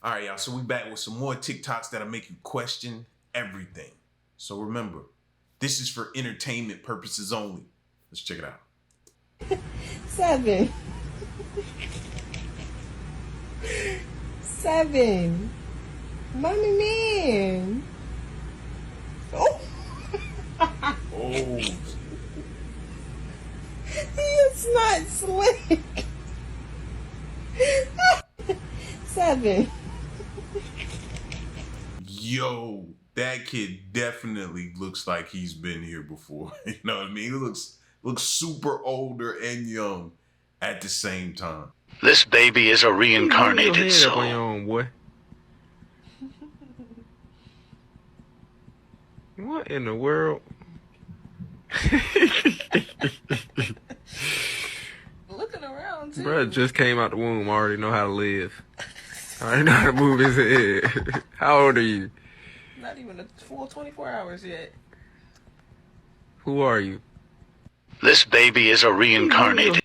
All right, y'all. So we back with some more TikToks that'll make you question everything. So remember, this is for entertainment purposes only. Let's check it out. 7. 7. Mommy man. Oh. Oh. He is not slick. 7. Yo, that kid definitely looks like he's been here before. You know what I mean? He looks super older and young at the same time. This baby is a reincarnated your head soul. up on your own, boy. What in the world? Looking around too. Bruh just came out the womb. Already know how to live. Already know how to move his head. How old are you? Not even a full 24 hours yet. Who are you? This baby is a reincarnated.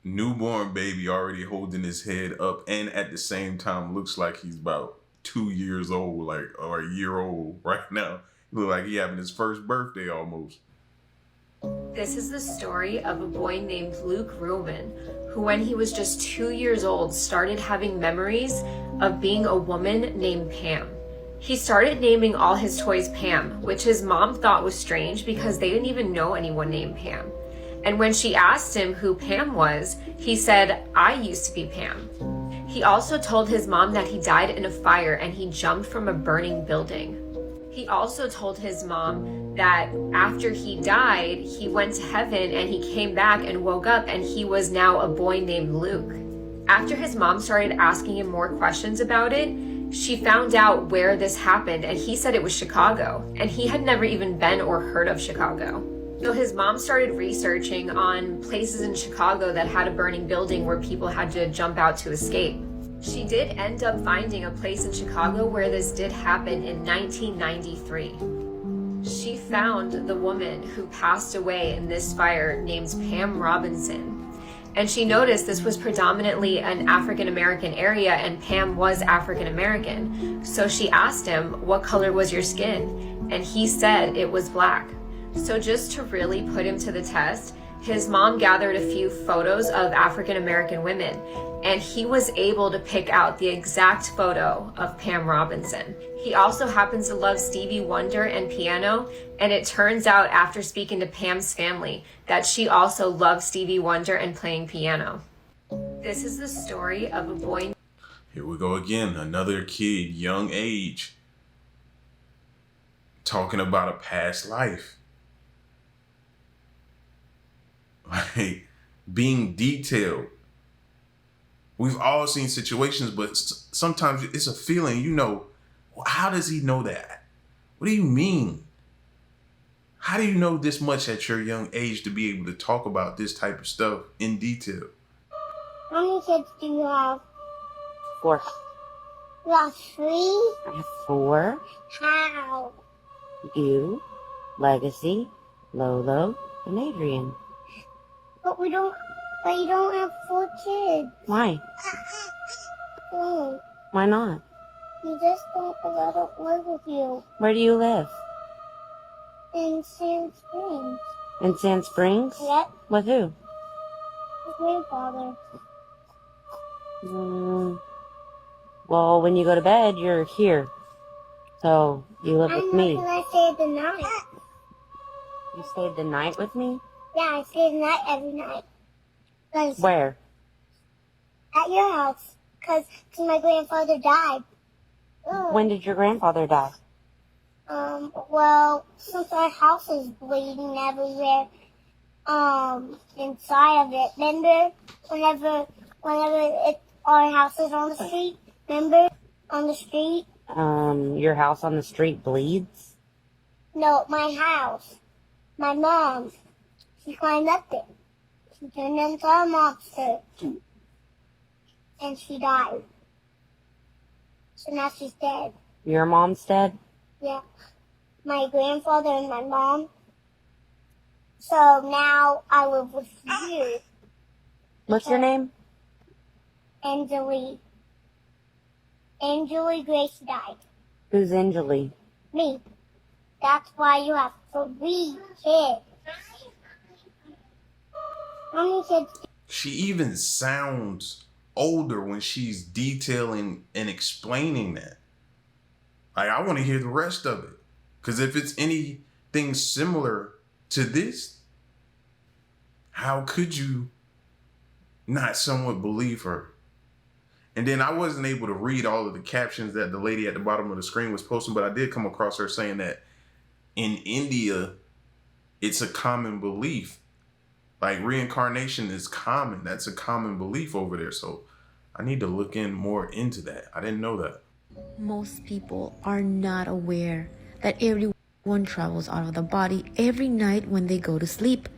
Newborn baby already holding his head up and at the same time looks like he's about 2 years old, like, or a year old right now. He look like he having his first birthday almost. This is the story of a boy named Luke Roman, who when he was just 2 years old started having memories of being a woman named Pam. He started naming all his toys Pam, which his mom thought was strange because they didn't even know anyone named Pam. And when she asked him who Pam was, he said, "I used to be Pam." He also told his mom that he died in a fire and he jumped from a burning building. He also told his mom that after he died, he went to heaven and he came back and woke up and he was now a boy named Luke. After his mom started asking him more questions about it, she found out where this happened and he said it was Chicago, and he had never even been or heard of Chicago. So his mom started researching on places in Chicago that had a burning building where people had to jump out to escape. She did end up finding a place in Chicago where this did happen in 1993. She found the woman who passed away in this fire named Pam Robinson. And she noticed this was predominantly an African American area and Pam was African American. So she asked him, "What color was your skin?" And he said it was black. So just to really put him to the test, his mom gathered a few photos of African American women, and he was able to pick out the exact photo of Pam Robinson. He also happens to love Stevie Wonder and piano, and it turns out after speaking to Pam's family that she also loves Stevie Wonder and playing piano. This is the story of a boy. Here we go again, another kid, young age, talking about a past life. Like, being detailed. We've all seen situations, but sometimes it's a feeling, you know, how does he know that? What do you mean? How do you know this much at your young age to be able to talk about this type of stuff in detail? How many kids do you have? 4. You have 3? I have 4. How? You, Legacy, Lolo, and Adrian. But you don't have 4 kids. Why? Oh, Why not? you just don't, because I don't live with you. Where do you live? In Sand Springs. In Sand Springs? Yep, With who? with grandfather. Well, when you go to bed, you're here. So, you live with me. I'm not gonna stay the night. You stayed the night with me? Yeah, I stay the night every night. Cause Where? at your house. Because my grandfather died. Ugh. When did your grandfather die? Well, since our house is bleeding everywhere, inside of it. Remember, whenever our house is on the street, remember, on the street? Your house on the street bleeds? No, my house. My mom. She climbed up it. She turned into a monster. And she died. So now she's dead. Your mom's dead? Yeah. My grandfather and my mom. So now I live with you. What's your name? And Delete. Angela Grace died. Who's Angeli? Me. That's why you have 3 kids. How many kids? She even sounds older when she's detailing and explaining that. Like, I want to hear the rest of it. Because if it's anything similar to this, how could you not somewhat believe her? And then I wasn't able to read all of the captions that the lady at the bottom of the screen was posting, but I did come across her saying that in India, it's a common belief. Like, reincarnation is common. That's a common belief over there. So I need to look in more into that. I didn't know that. Most people are not aware that everyone travels out of the body every night when they go to sleep.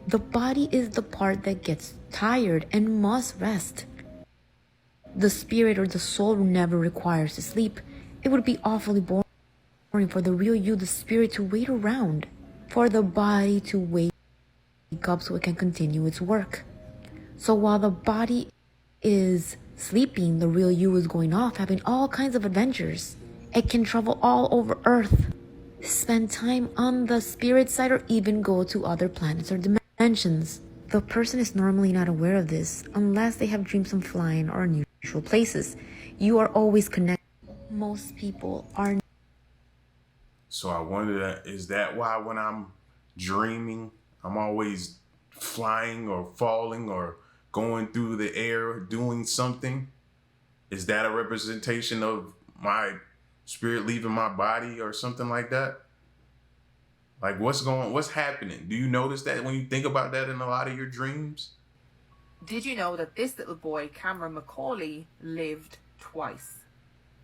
The body is the part that gets tired and must rest. The spirit or the soul never requires to sleep. It would be awfully boring for the real you, the spirit, to wait around for the body to wake up so it can continue its work. So while the body is sleeping, the real you is going off, having all kinds of adventures. It can travel all over Earth, spend time on the spirit side, or even go to other planets or dimensions. The person is normally not aware of this unless they have dreams of flying or unusual places. You are always connected. Most people are. So I wonder, is that why when I'm dreaming, I'm always flying or falling or going through the air doing something? Is that a representation of my spirit leaving my body or something like that? Like, what's happening? Do you notice that when you think about that in a lot of your dreams? Did you know that this little boy, Cameron Macaulay, lived twice?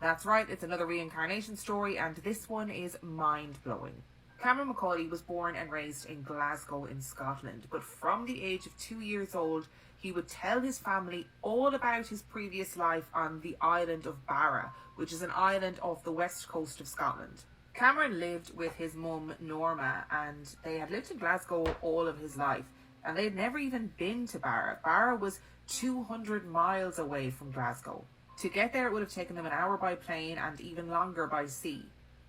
That's right, it's another reincarnation story, and this one is mind-blowing. Cameron Macaulay was born and raised in Glasgow in Scotland, but from the age of 2 years old, he would tell his family all about his previous life on the island of Barra, which is an island off the west coast of Scotland. Cameron lived with his mum, Norma, and they had lived in Glasgow all of his life, and they had never even been to Barra. Barra was 200 miles away from Glasgow. To get there, it would have taken them an hour by plane and even longer by sea.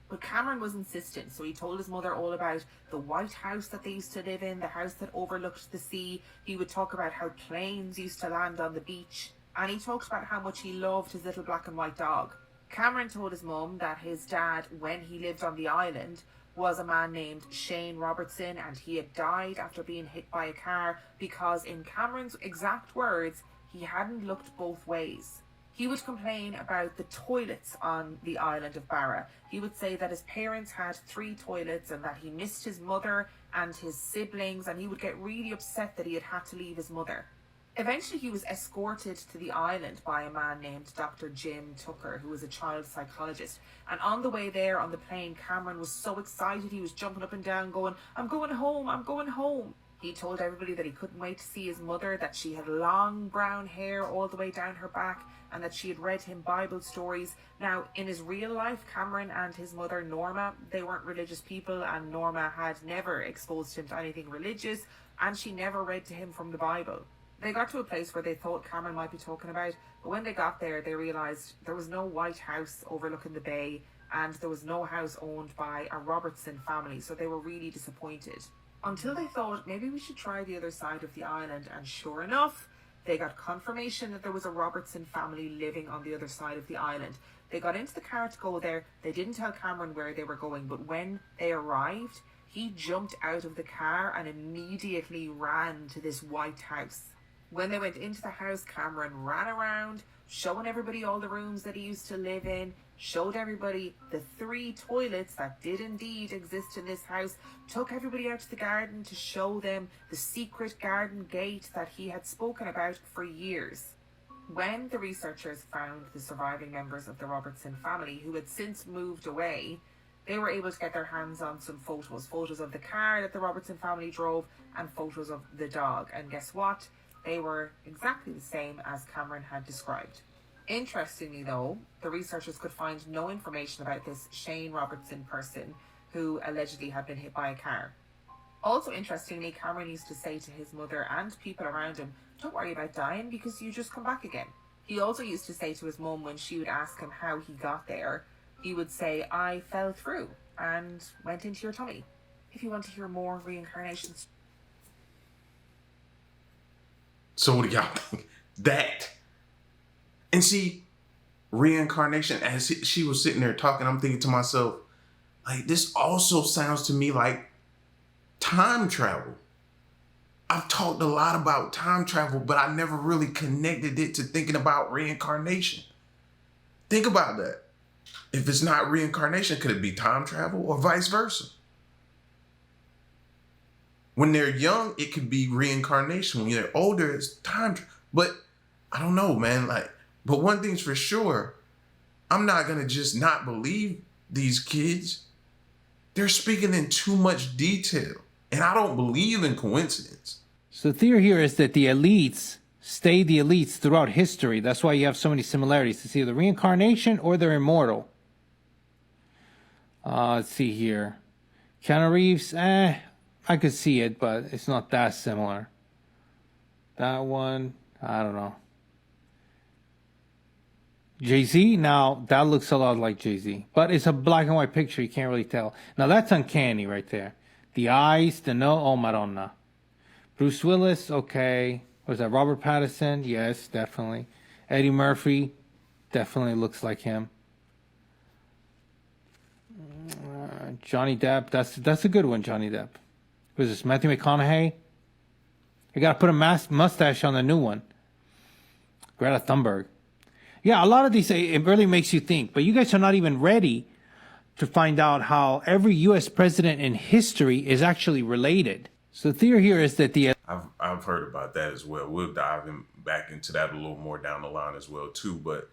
But Cameron was insistent, so he told his mother all about the white house that they used to live in, the house that overlooked the sea. He would talk about how planes used to land on the beach, and he talked about how much he loved his little black and white dog. Cameron told his mum that his dad, when he lived on the island, was a man named Shane Robertson, and he had died after being hit by a car because, in Cameron's exact words, he hadn't looked both ways. He would complain about the toilets on the island of Barra. He would say that his parents had 3 toilets and that he missed his mother and his siblings, and he would get really upset that he had to leave his mother. Eventually, he was escorted to the island by a man named Dr. Jim Tucker, who was a child psychologist. And on the way there on the plane, Cameron was so excited, he was jumping up and down going, "I'm going home, I'm going home." He told everybody that he couldn't wait to see his mother, that she had long brown hair all the way down her back, and that she had read him Bible stories. Now, in his real life, Cameron and his mother, Norma, they weren't religious people, and Norma had never exposed him to anything religious, and she never read to him from the Bible. They got to a place where they thought Cameron might be talking about, but when they got there, they realised there was no white house overlooking the bay, and there was no house owned by a Robertson family, so they were really disappointed. Until they thought, maybe we should try the other side of the island, and sure enough, they got confirmation that there was a Robertson family living on the other side of the island. They got into the car to go there. They didn't tell Cameron where they were going, but when they arrived, he jumped out of the car and immediately ran to this white house. When they went into the house, Cameron ran around, showing everybody all the rooms that he used to live in, showed everybody the 3 toilets that did indeed exist in this house, took everybody out to the garden to show them the secret garden gate that he had spoken about for years. When the researchers found the surviving members of the Robertson family, who had since moved away, they were able to get their hands on some photos of the car that the Robertson family drove and photos of the dog. And guess what? They were exactly the same as Cameron had described. Interestingly though, the researchers could find no information about this Shane Robertson person who allegedly had been hit by a car. Also interestingly, Cameron used to say to his mother and people around him, "Don't worry about dying because you just come back again." He also used to say to his mum when she would ask him how he got there, he would say, I fell through and went into your tummy. If you want to hear more reincarnations. So what do y'all think? That. And see, reincarnation, as she was sitting there talking, I'm thinking to myself, like, this also sounds to me like time travel. I've talked a lot about time travel, but I never really connected it to thinking about reincarnation. Think about that. If it's not reincarnation, could it be time travel or vice versa? When they're young, it could be reincarnation. When they're older, it's time travel. But I don't know, man. But one thing's for sure, I'm not going to just not believe these kids. They're speaking in too much detail. And I don't believe in coincidence. So the theory here is that the elites stay the elites throughout history. That's why you have so many similarities. It's either reincarnation or they're immortal. Let's see here. Keanu Reeves, I could see it, but it's not that similar. That one, I don't know. Jay-Z, now that looks a lot like Jay-Z. But it's a black and white picture, you can't really tell. Now that's uncanny right there. The eyes, the nose, oh Madonna. Bruce Willis, okay. Was that Robert Pattinson? Yes, definitely. Eddie Murphy, definitely looks like him. Johnny Depp, that's a good one, Johnny Depp. Was this Matthew McConaughey? You gotta put a mustache on the new one. Greta Thunberg. Yeah, a lot of these, it really makes you think. But you guys are not even ready to find out how every U.S. president in history is actually related. So the theory here is that I've heard about that as well. We'll dive back into that a little more down the line as well too. But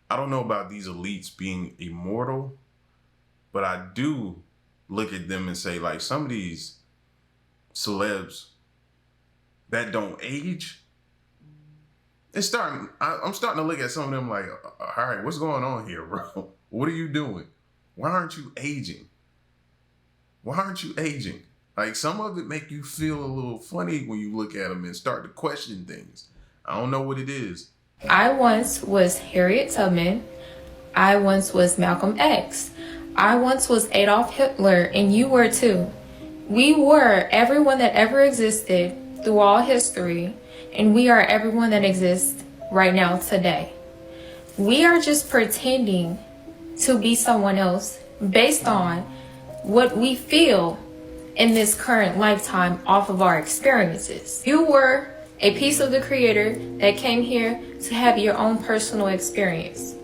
I don't know about these elites being immortal, but I do look at them and say, like, some of these celebs that don't age, I'm starting to look at some of them like, all right, what's going on here, bro? What are you doing? Why aren't you aging? Why aren't you aging? Like, some of it make you feel a little funny when you look at them and start to question things. I don't know what it is. I once was Harriet Tubman. I once was Malcolm X. I once was Adolf Hitler, and you were too. We were everyone that ever existed through all history, and we are everyone that exists right now today. We are just pretending to be someone else based on what we feel in this current lifetime off of our experiences. You were a piece of the Creator that came here to have your own personal experience.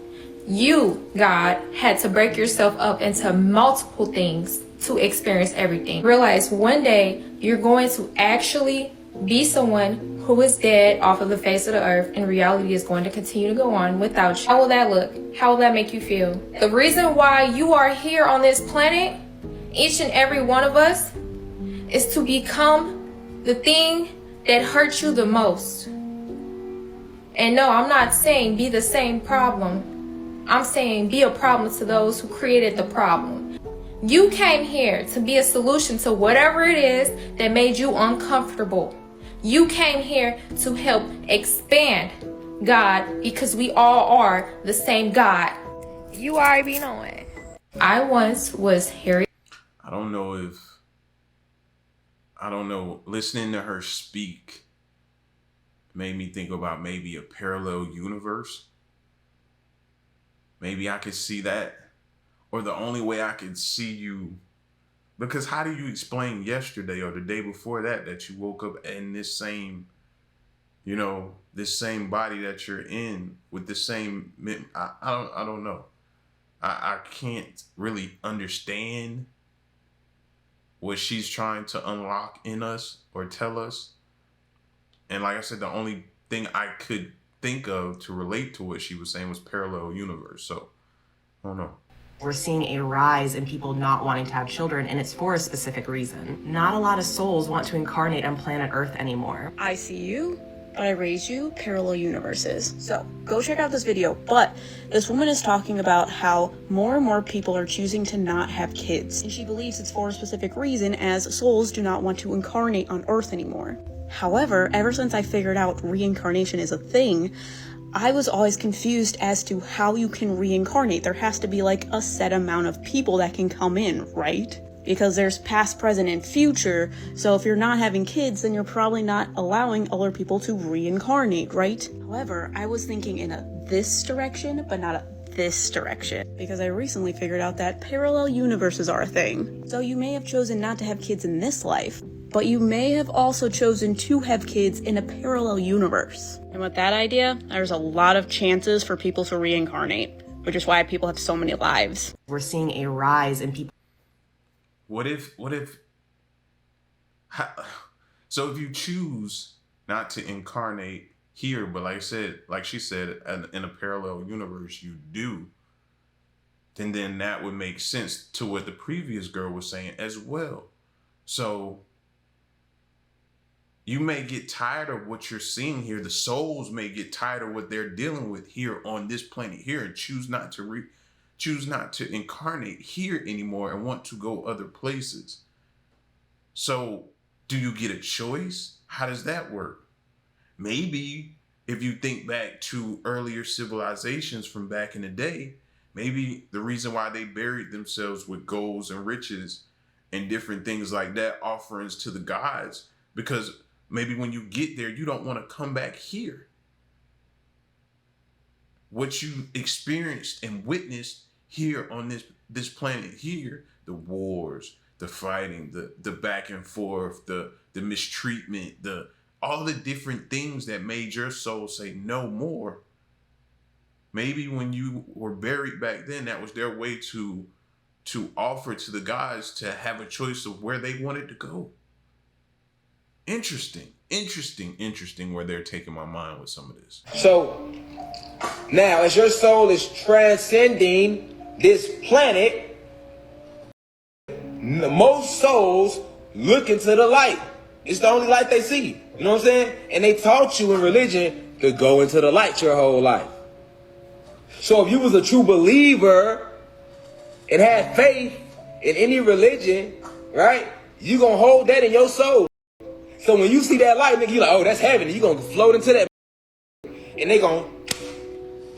You, God, had to break yourself up into multiple things to experience everything. Realize one day you're going to actually be someone who is dead off of the face of the earth, and reality is going to continue to go on without you. How will that look? How will that make you feel? The reason why you are here on this planet, each and every one of us, is to become the thing that hurts you the most. And no, I'm not saying be the same problem. I'm saying be a problem to those who created the problem. You came here to be a solution to whatever it is that made you uncomfortable. You came here to help expand God, because we all are the same God. You already know it. I once was Harry. I don't know. Listening to her speak made me think about maybe a parallel universe. Maybe I could see that. Or the only way I could see you, because how do you explain yesterday or the day before that you woke up in this same, this same body that you're in with the same, I don't know. I can't really understand what she's trying to unlock in us or tell us. And like I said, the only thing I could think of to relate to what she was saying was parallel universe. So, I don't know. We're seeing a rise in people not wanting to have children, and it's for a specific reason. Not a lot of souls want to incarnate on planet Earth anymore. I see you, but I raise you parallel universes. So go check out this video. But this woman is talking about how more and more people are choosing to not have kids. And she believes it's for a specific reason, as souls do not want to incarnate on Earth anymore. However, ever since I figured out reincarnation is a thing, I was always confused as to how you can reincarnate. There has to be like a set amount of people that can come in, right? Because there's past, present, and future. So if you're not having kids, then you're probably not allowing other people to reincarnate, right? However, I was thinking in this direction, but not this direction, because I recently figured out that parallel universes are a thing. So you may have chosen not to have kids in this life, but you may have also chosen to have kids in a parallel universe. And with that idea, there's a lot of chances for people to reincarnate, which is why people have so many lives. We're seeing a rise in people. So if you choose not to incarnate here, but like she said, in a parallel universe, you do, then that would make sense to what the previous girl was saying as well. So you may get tired of what you're seeing here. The souls may get tired of what they're dealing with here on this planet here and choose not to incarnate here anymore and want to go other places. So do you get a choice? How does that work? Maybe if you think back to earlier civilizations from back in the day, maybe the reason why they buried themselves with golds and riches and different things like that, offerings to the gods, because maybe when you get there, you don't want to come back here. What you experienced and witnessed here on this planet here, the wars, the fighting, the back and forth, the mistreatment, all the different things that made your soul say no more. Maybe when you were buried back then, that was their way to offer to the gods to have a choice of where they wanted to go. Interesting where they're taking my mind with some of this. So now as your soul is transcending this planet, most souls look into the light. It's the only light they see. You know what I'm saying? And they taught you in religion to go into the light your whole life. So if you was a true believer and had faith in any religion, right, you gonna hold that in your soul. So when you see that light, nigga, you like, oh, that's heaven. You gonna float into that. And they gonna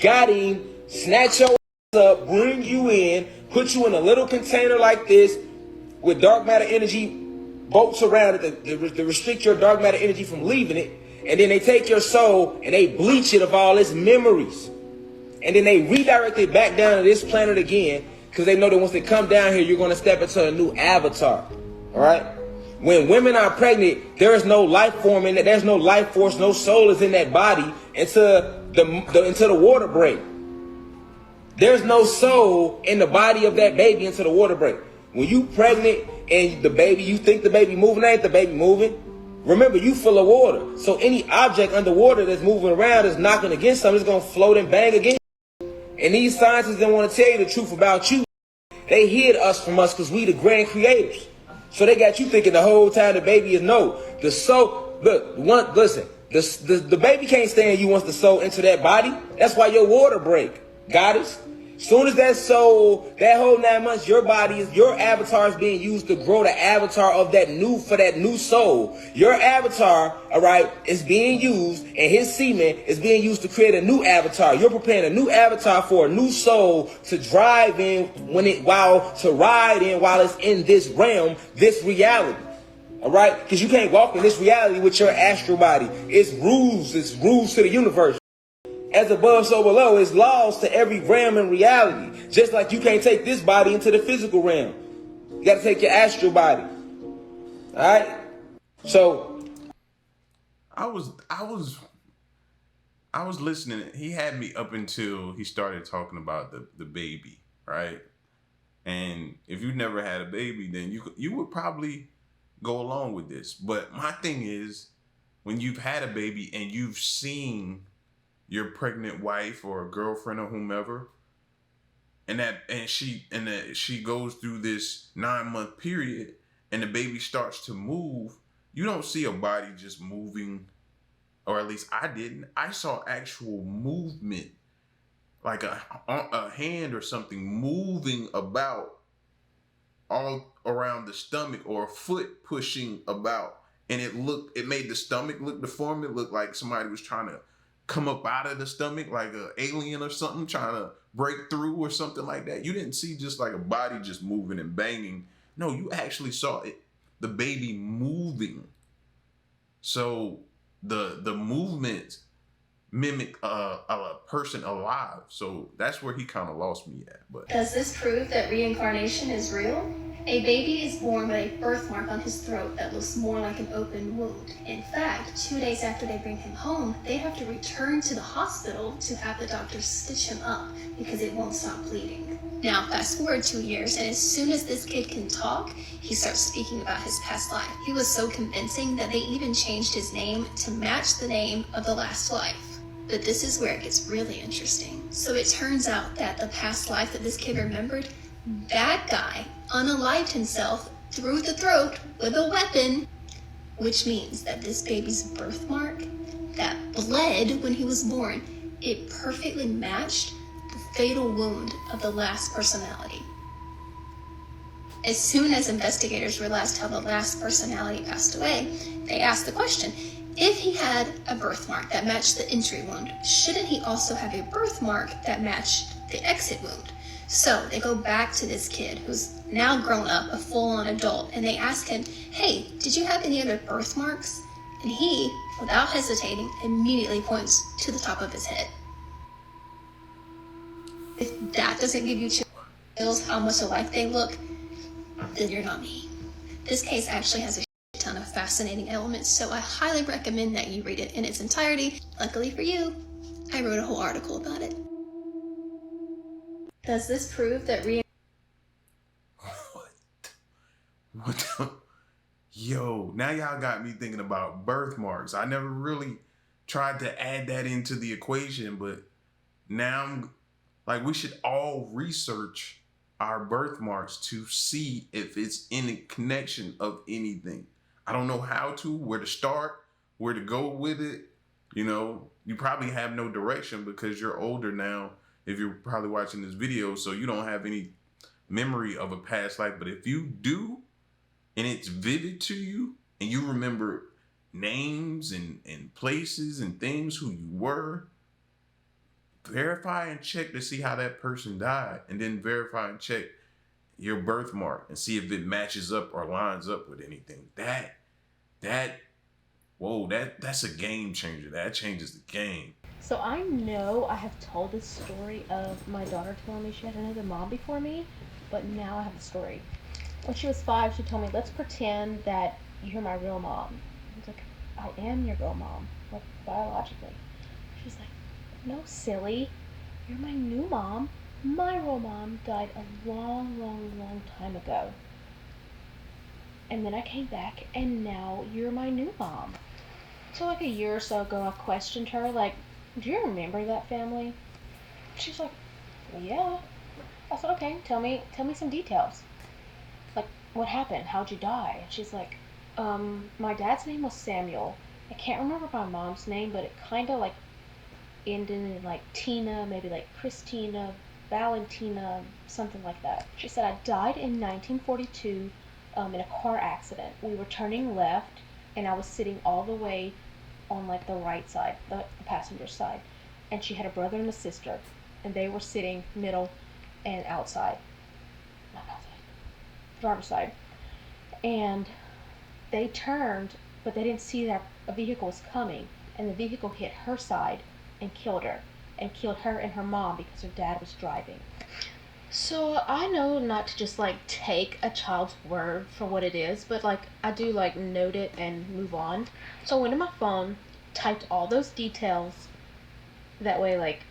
got him, snatch your ass up, bring you in, put you in a little container like this with dark matter energy bolts around it to restrict your dark matter energy from leaving it. And then they take your soul and they bleach it of all its memories. And then they redirect it back down to this planet again, because they know that once they come down here, you're going to step into a new avatar. All right? When women are pregnant, there is no life form in it. There's no life force, no soul is in that body until the water break. There's no soul in the body of that baby until the water break. When you pregnant and the baby, you think the baby moving, ain't the baby moving. Remember, you full of water. So any object underwater that's moving around is knocking against something, it's going to float and bang against you. And these scientists didn't want to tell you the truth about you. They hid us from us because we the grand creators. So they got you thinking the whole time the baby is no. The soul, listen, the baby can't stay in you once the soul enter that body. That's why your water break. Goddess. Soon as that soul, that whole 9 months, your avatar is being used to grow the avatar of that new soul. Your avatar, all right, is being used, and his semen is being used to create a new avatar. You're preparing a new avatar for a new soul to drive in to ride in while it's in this realm, this reality. All right, because you can't walk in this reality with your astral body. It's rules to the universe. As above, so below, is laws to every realm in reality. Just like you can't take this body into the physical realm. You got to take your astral body. All right? So I was listening. He had me up until he started talking about the baby, right? And if you never had a baby, then you would probably go along with this. But my thing is, when you've had a baby and you've seen your pregnant wife or a girlfriend or whomever, and she goes through this 9-month period and the baby starts to move, you don't see a body just moving, or at least I didn't. I saw actual movement, like a hand or something moving about all around the stomach, or a foot pushing about, and it made the stomach look deformed. It looked like somebody was trying to come up out of the stomach like an alien or something trying to break through or something like that. You didn't see just like a body just moving and banging. No, you actually saw it, the baby moving. So the movements mimic a person alive. So that's where he kind of lost me at. But does this prove that reincarnation is real? A baby is born with a birthmark on his throat that looks more like an open wound. In fact, 2 days after they bring him home, they have to return to the hospital to have the doctors stitch him up because it won't stop bleeding. Now, fast forward 2 years, and as soon as this kid can talk, he starts speaking about his past life. He was so convincing that they even changed his name to match the name of the last life. But this is where it gets really interesting. So it turns out that the past life that this kid remembered, that guy unalived himself through the throat with a weapon, which means that this baby's birthmark that bled when he was born, it perfectly matched the fatal wound of the last personality. As soon as investigators realized how the last personality passed away, they asked the question, if he had a birthmark that matched the entry wound, shouldn't he also have a birthmark that matched the exit wound? So they go back to this kid who's now grown up, a full-on adult, and they ask him, hey, did you have any other birthmarks? And he, without hesitating, immediately points to the top of his head. If that doesn't give you chills how much alike they look, then you're not me. This case actually has a ton of fascinating elements, so I highly recommend that you read it in its entirety. Luckily for you, I wrote a whole article about it. Does this prove that what the? Yo, now y'all got me thinking about birthmarks. I never really tried to add that into the equation, but now I'm like, we should all research our birthmarks to see if it's in a connection of anything. I don't know how to, where to start, where to go with it. You know, you probably have no direction because you're older now, if you're probably watching this video, so you don't have any memory of a past life. But if you do, and it's vivid to you, and you remember names and places and things, who you were, verify and check to see how that person died, and then verify and check your birthmark and see if it matches up or lines up with anything. That's a game changer. That changes the game. So I know I have told this story of my daughter telling me she had another mom before me, but now I have the story. When she was 5, she told me, let's pretend that you're my real mom. I was like, I am your real mom, like biologically. She's like, no, silly, you're my new mom. My real mom died a long time ago. And then I came back, and now you're my new mom. So like a year or so ago, I questioned her, like, do you remember that family? She's like, yeah. I said, okay, tell me some details. Like, what happened? How'd you die? And she's like, my dad's name was Samuel. I can't remember my mom's name, but it kind of like ended in like Tina, maybe like Christina, Valentina, something like that. She said, I died in 1942 in a car accident. We were turning left, and I was sitting all the way on like the right side, the passenger side, and she had a brother and a sister, and they were sitting middle and outside, not outside, driver's side, and they turned, but they didn't see that a vehicle was coming, and the vehicle hit her side and killed her and her mom because her dad was driving. So I know not to just like take a child's word for what it is, but like I do like note it and move on. So I went to my phone, typed all those details. That way, like,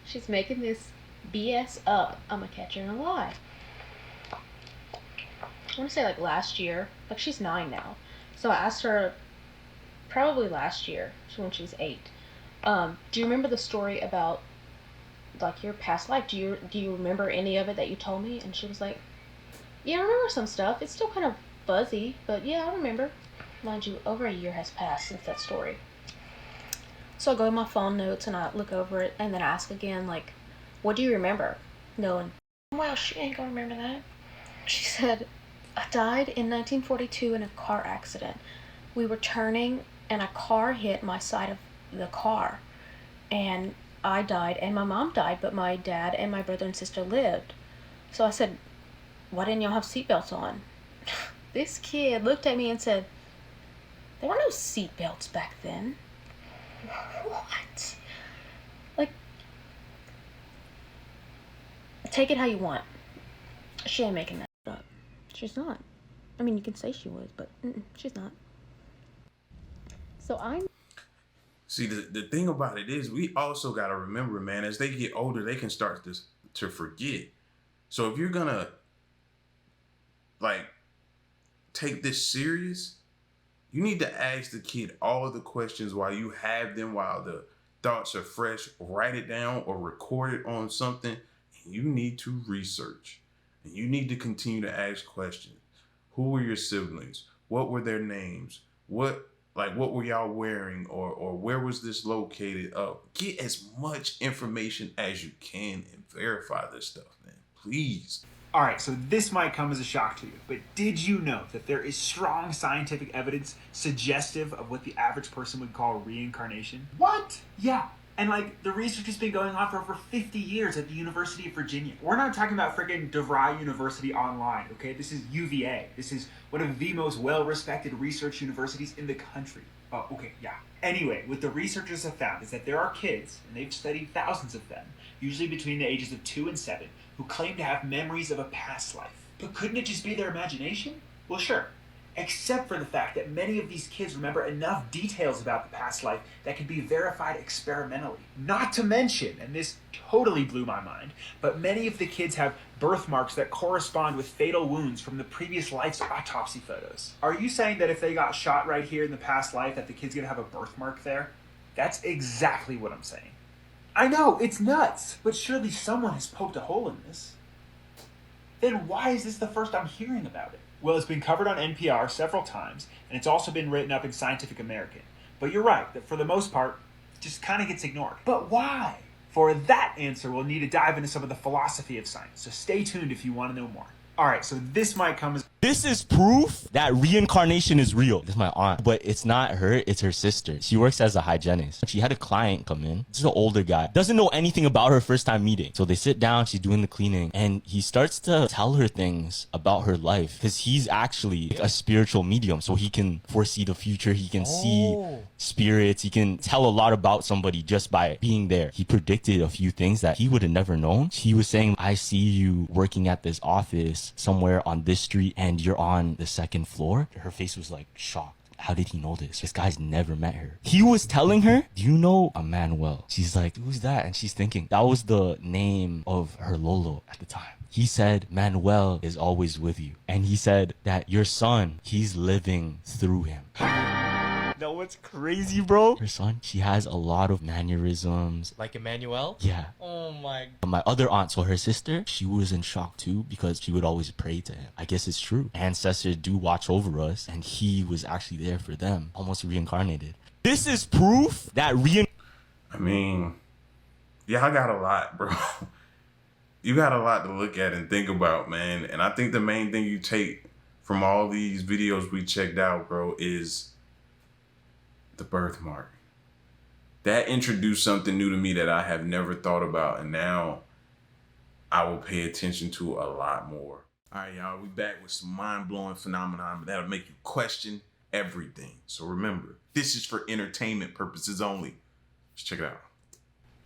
she's making this BS up, I'm gonna catch her in a lie. I want to say like last year, like she's 9 now. So I asked her probably last year, when she was 8. Do you remember the story about like your past life? Do you remember any of it that you told me? And she was like, yeah, I remember some stuff. It's still kind of fuzzy, but yeah, I remember. Mind you, over a year has passed since that story. So I go to my phone notes and I look over it, and then I ask again, like, what do you remember? Knowing, well, she ain't gonna remember that. She said, I died in 1942 in a car accident. We were turning and a car hit my side of the car. and I died and my mom died, but my dad and my brother and sister lived. So I said, why didn't y'all have seatbelts on? This kid looked at me and said, there were no seatbelts back then. What? Like, take it how you want. She ain't making that up. She's not. I mean, you can say she was, but she's not. So I'm... See, the thing about it is, we also got to remember, man, as they get older, they can start to forget. So if you're going to, like, take this serious, you need to ask the kid all the questions while you have them, while the thoughts are fresh. Write it down or record it on something. And you need to research. And you need to continue to ask questions. Who were your siblings? What were their names? What were y'all wearing? Or where was this located? Get as much information as you can and verify this stuff, man. Please. All right, so this might come as a shock to you, but did you know that there is strong scientific evidence suggestive of what the average person would call reincarnation? What? Yeah. And like, the research has been going on for over 50 years at the University of Virginia. We're not talking about freaking DeVry University online, okay? This is UVA. This is one of the most well-respected research universities in the country. Oh, okay, yeah. Anyway, what the researchers have found is that there are kids, and they've studied thousands of them, usually between the ages of 2 and 7, who claim to have memories of a past life. But couldn't it just be their imagination? Well, sure. Except for the fact that many of these kids remember enough details about the past life that can be verified experimentally. Not to mention, and this totally blew my mind, but many of the kids have birthmarks that correspond with fatal wounds from the previous life's autopsy photos. Are you saying that if they got shot right here in the past life that the kid's gonna have a birthmark there? That's exactly what I'm saying. I know, it's nuts, but surely someone has poked a hole in this. Then why is this the first I'm hearing about it? Well, it's been covered on NPR several times, and it's also been written up in Scientific American. But you're right, that for the most part, it just kind of gets ignored. But why? For that answer, we'll need to dive into some of the philosophy of science, so stay tuned if you want to know more. Alright, so this might come as... This is proof that reincarnation is real. This is my aunt, but it's not her, it's her sister. She works as a hygienist. She had a client come in. This is an older guy. Doesn't know anything about her first time meeting. So they sit down, she's doing the cleaning, and he starts to tell her things about her life. Because he's actually a spiritual medium, so he can foresee the future. He can see spirits. He can tell a lot about somebody just by being there. He predicted a few things that he would have never known. He was saying, I see you working at this office somewhere on this street and you're on the second floor. Her face was like shocked. How did he know this? This guy's never met her. He was telling her, do you know Emmanuel? She's like, who's that? And she's thinking that was the name of her Lolo at the time. He said, Manuel is always with you. And he said that your son, he's living through him. No, what's crazy, bro? Her son, she has a lot of mannerisms. Like Emmanuel? Yeah. Oh my. My other aunt, so her sister, she was in shock too because she would always pray to him. I guess it's true. Ancestors do watch over us, and he was actually there for them, almost reincarnated. This is proof that I mean, yeah, I got a lot, bro. You got a lot to look at and think about, man. And I think the main thing you take from all these videos we checked out, bro, is the birthmark. That introduced something new to me that I have never thought about, and now I will pay attention to a lot more. All right, y'all, we back with some mind-blowing phenomenon that'll make you question everything. So remember, this is for entertainment purposes only. Let's check it out.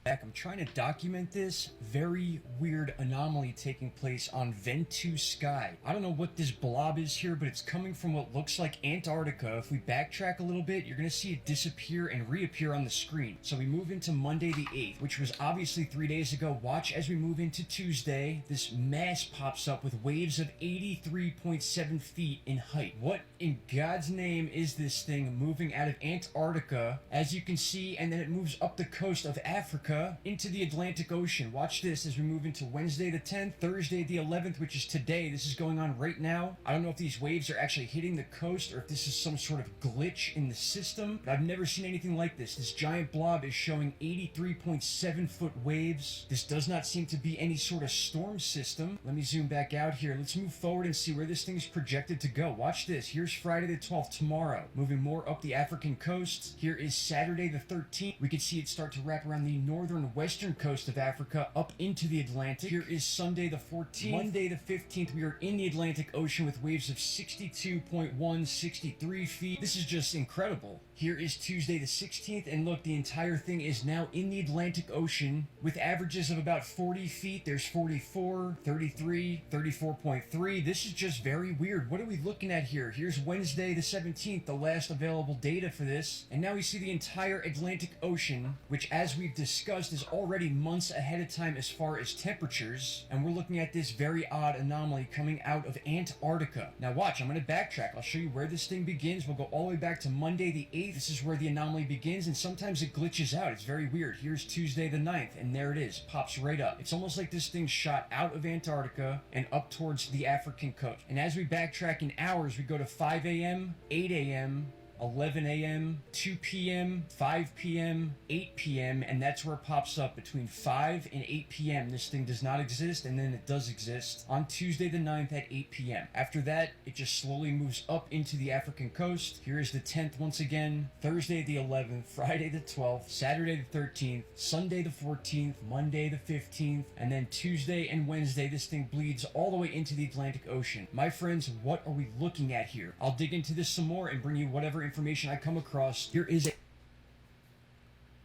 I'm trying to document this very weird anomaly taking place on Ventu Sky. I don't know what this blob is here, but it's coming from what looks like Antarctica. If we backtrack a little bit, you're gonna see it disappear and reappear on the screen. So we move into Monday the 8th, which was obviously 3 days ago. Watch as we move into Tuesday. This mass pops up with waves of 83.7 feet in height. What in God's name is this thing moving out of Antarctica, as you can see, and then it moves up the coast of Africa Antarctica into the Atlantic Ocean. Watch this as we move into Wednesday the 10th, Thursday the 11th, which is today. This is going on right now. I don't know if these waves are actually hitting the coast or if this is some sort of glitch in the system, but I've never seen anything like this. This giant blob is showing 83.7 foot waves. This does not seem to be any sort of storm system. Let me zoom back out here. Let's move forward and see where this thing is projected to go. Watch this. Here's Friday the 12th tomorrow, moving more up the African coast. Here is Saturday the 13th. We can see it start to wrap around the northern western coast of Africa up into the Atlantic. Here is Sunday the 14th. Monday the 15th, we are in the Atlantic Ocean with waves of 62.1, 63 feet. This is just incredible. Here is Tuesday the 16th, and look, the entire thing is now in the Atlantic Ocean with averages of about 40 feet. There's 44, 33, 34.3. This is just very weird. What are we looking at here? Here's Wednesday the 17th, the last available data for this. And now we see the entire Atlantic Ocean, which as we've discussed is already months ahead of time as far as temperatures. And we're looking at this very odd anomaly coming out of Antarctica. Now watch, I'm going to backtrack. I'll show you where this thing begins. We'll go all the way back to Monday the 8th. This is where the anomaly begins, and sometimes it glitches out. It's very weird. Here's Tuesday the 9th, and there it is. Pops right up. It's almost like this thing shot out of Antarctica and up towards the African coast. And as we backtrack in hours, we go to 5 a.m., 8 a.m., 11 a.m., 2 p.m., 5 p.m., 8 p.m., and that's where it pops up between 5 and 8 p.m. This thing does not exist, and then it does exist on Tuesday the 9th at 8 p.m. After that, it just slowly moves up into the African coast. Here is the 10th once again, Thursday the 11th, Friday the 12th, Saturday the 13th, Sunday the 14th, Monday the 15th, and then Tuesday and Wednesday, this thing bleeds all the way into the Atlantic Ocean. My friends, what are we looking at here? I'll dig into this some more and bring you whatever information I come across. Here is a...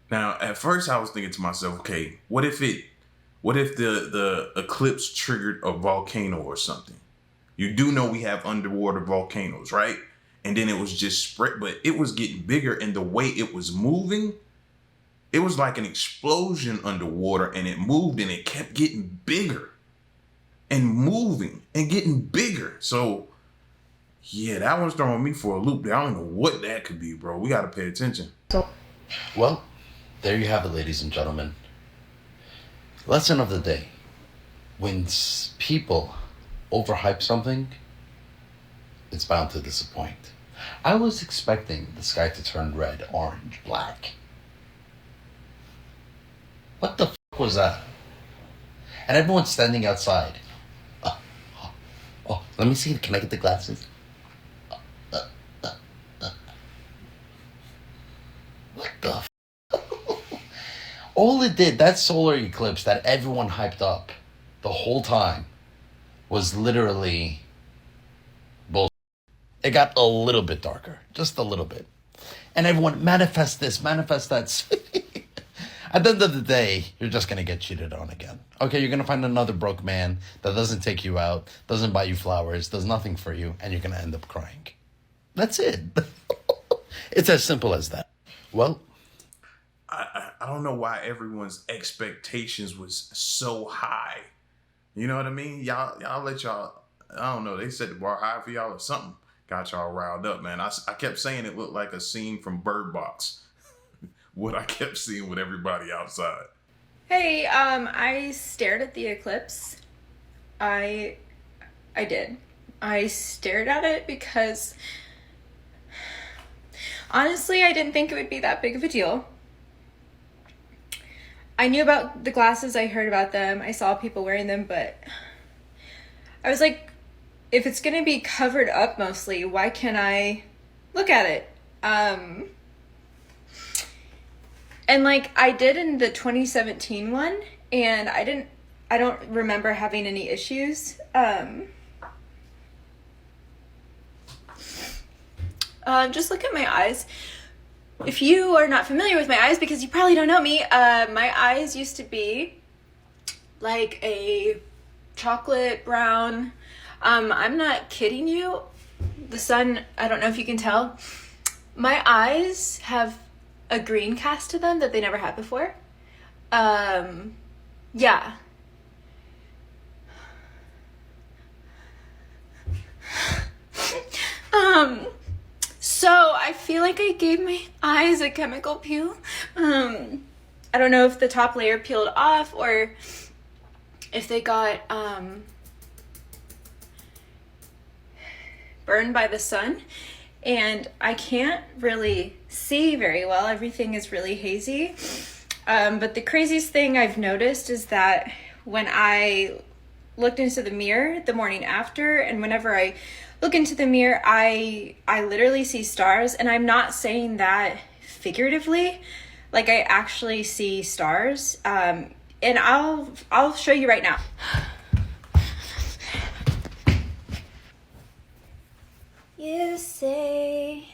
Now, at first I was thinking to myself, okay, what if the eclipse triggered a volcano or something? You do know we have underwater volcanoes, right? And then it was just spread, but it was getting bigger, and the way it was moving, it was like an explosion underwater, and it moved and it kept getting bigger and moving and getting bigger. So yeah, that one's throwing me for a loop. I don't know what that could be, bro. We got to pay attention. Well, there you have it, ladies and gentlemen. Lesson of the day. When people overhype something, it's bound to disappoint. I was expecting the sky to turn red, orange, black. What the fuck was that? And everyone's standing outside. Oh, let me see. Can I get the glasses? What the f? All it did, that solar eclipse that everyone hyped up the whole time, was literally bullshit. It got a little bit darker, just a little bit. And everyone, manifest this, manifest that. At the end of the day, you're just going to get cheated on again. Okay, you're going to find another broke man that doesn't take you out, doesn't buy you flowers, does nothing for you, and you're going to end up crying. That's it. It's as simple as that. Well, I don't know why everyone's expectations was so high. You know what I mean? Y'all let y'all, I don't know, they set the bar high for y'all or something. Got y'all riled up, man. I kept saying it looked like a scene from Bird Box. What I kept seeing with everybody outside. Hey, I stared at the eclipse. I did. I stared at it because honestly, I didn't think it would be that big of a deal. I knew about the glasses, I heard about them, I saw people wearing them, but I was like, if it's gonna be covered up mostly, why can't I look at it? And like I did in the 2017 one, and I don't remember having any issues. Just look at my eyes. If you are not familiar with my eyes, because you probably don't know me, my eyes used to be like a chocolate brown. I'm not kidding you. The sun, I don't know if you can tell. My eyes have a green cast to them that they never had before. Yeah. So I feel like I gave my eyes a chemical peel. I I don't know if the top layer peeled off or if they got burned by the sun. And I can't really see very well. Everything is really hazy. But the craziest thing I've noticed is that when I looked into the mirror the morning after, and whenever I look into the mirror, I literally see stars. And I'm not saying that figuratively. Like, I actually see stars. And I'll show you right now. You say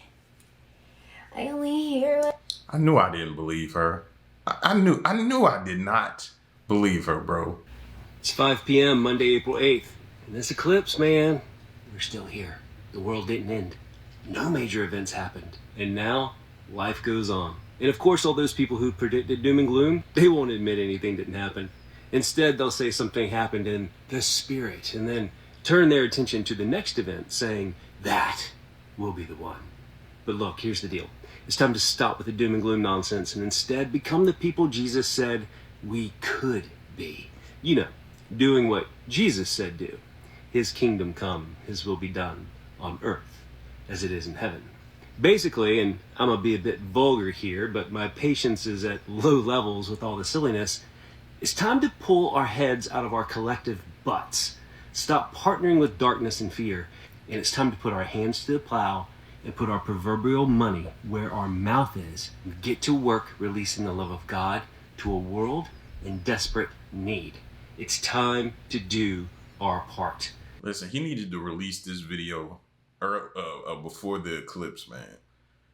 I only hear what I knew I didn't believe her. I knew I did not believe her, bro. It's 5 p.m. Monday, April 8th. And this eclipse, man, we're still here. The world didn't end. No major events happened. And now, life goes on. And of course, all those people who predicted doom and gloom, they won't admit anything didn't happen. Instead, they'll say something happened in the spirit, and then turn their attention to the next event, saying, that will be the one. But look, here's the deal. It's time to stop with the doom and gloom nonsense and instead become the people Jesus said we could be. You know, doing what Jesus said do. His kingdom come, his will be done on earth as it is in heaven. Basically, and I'm gonna be a bit vulgar here, but my patience is at low levels with all the silliness, it's time to pull our heads out of our collective butts. Stop partnering with darkness and fear, and it's time to put our hands to the plow and put our proverbial money where our mouth is and get to work releasing the love of God to a world in desperate need. It's time to do our part. Listen, he needed to release this video before the eclipse, man.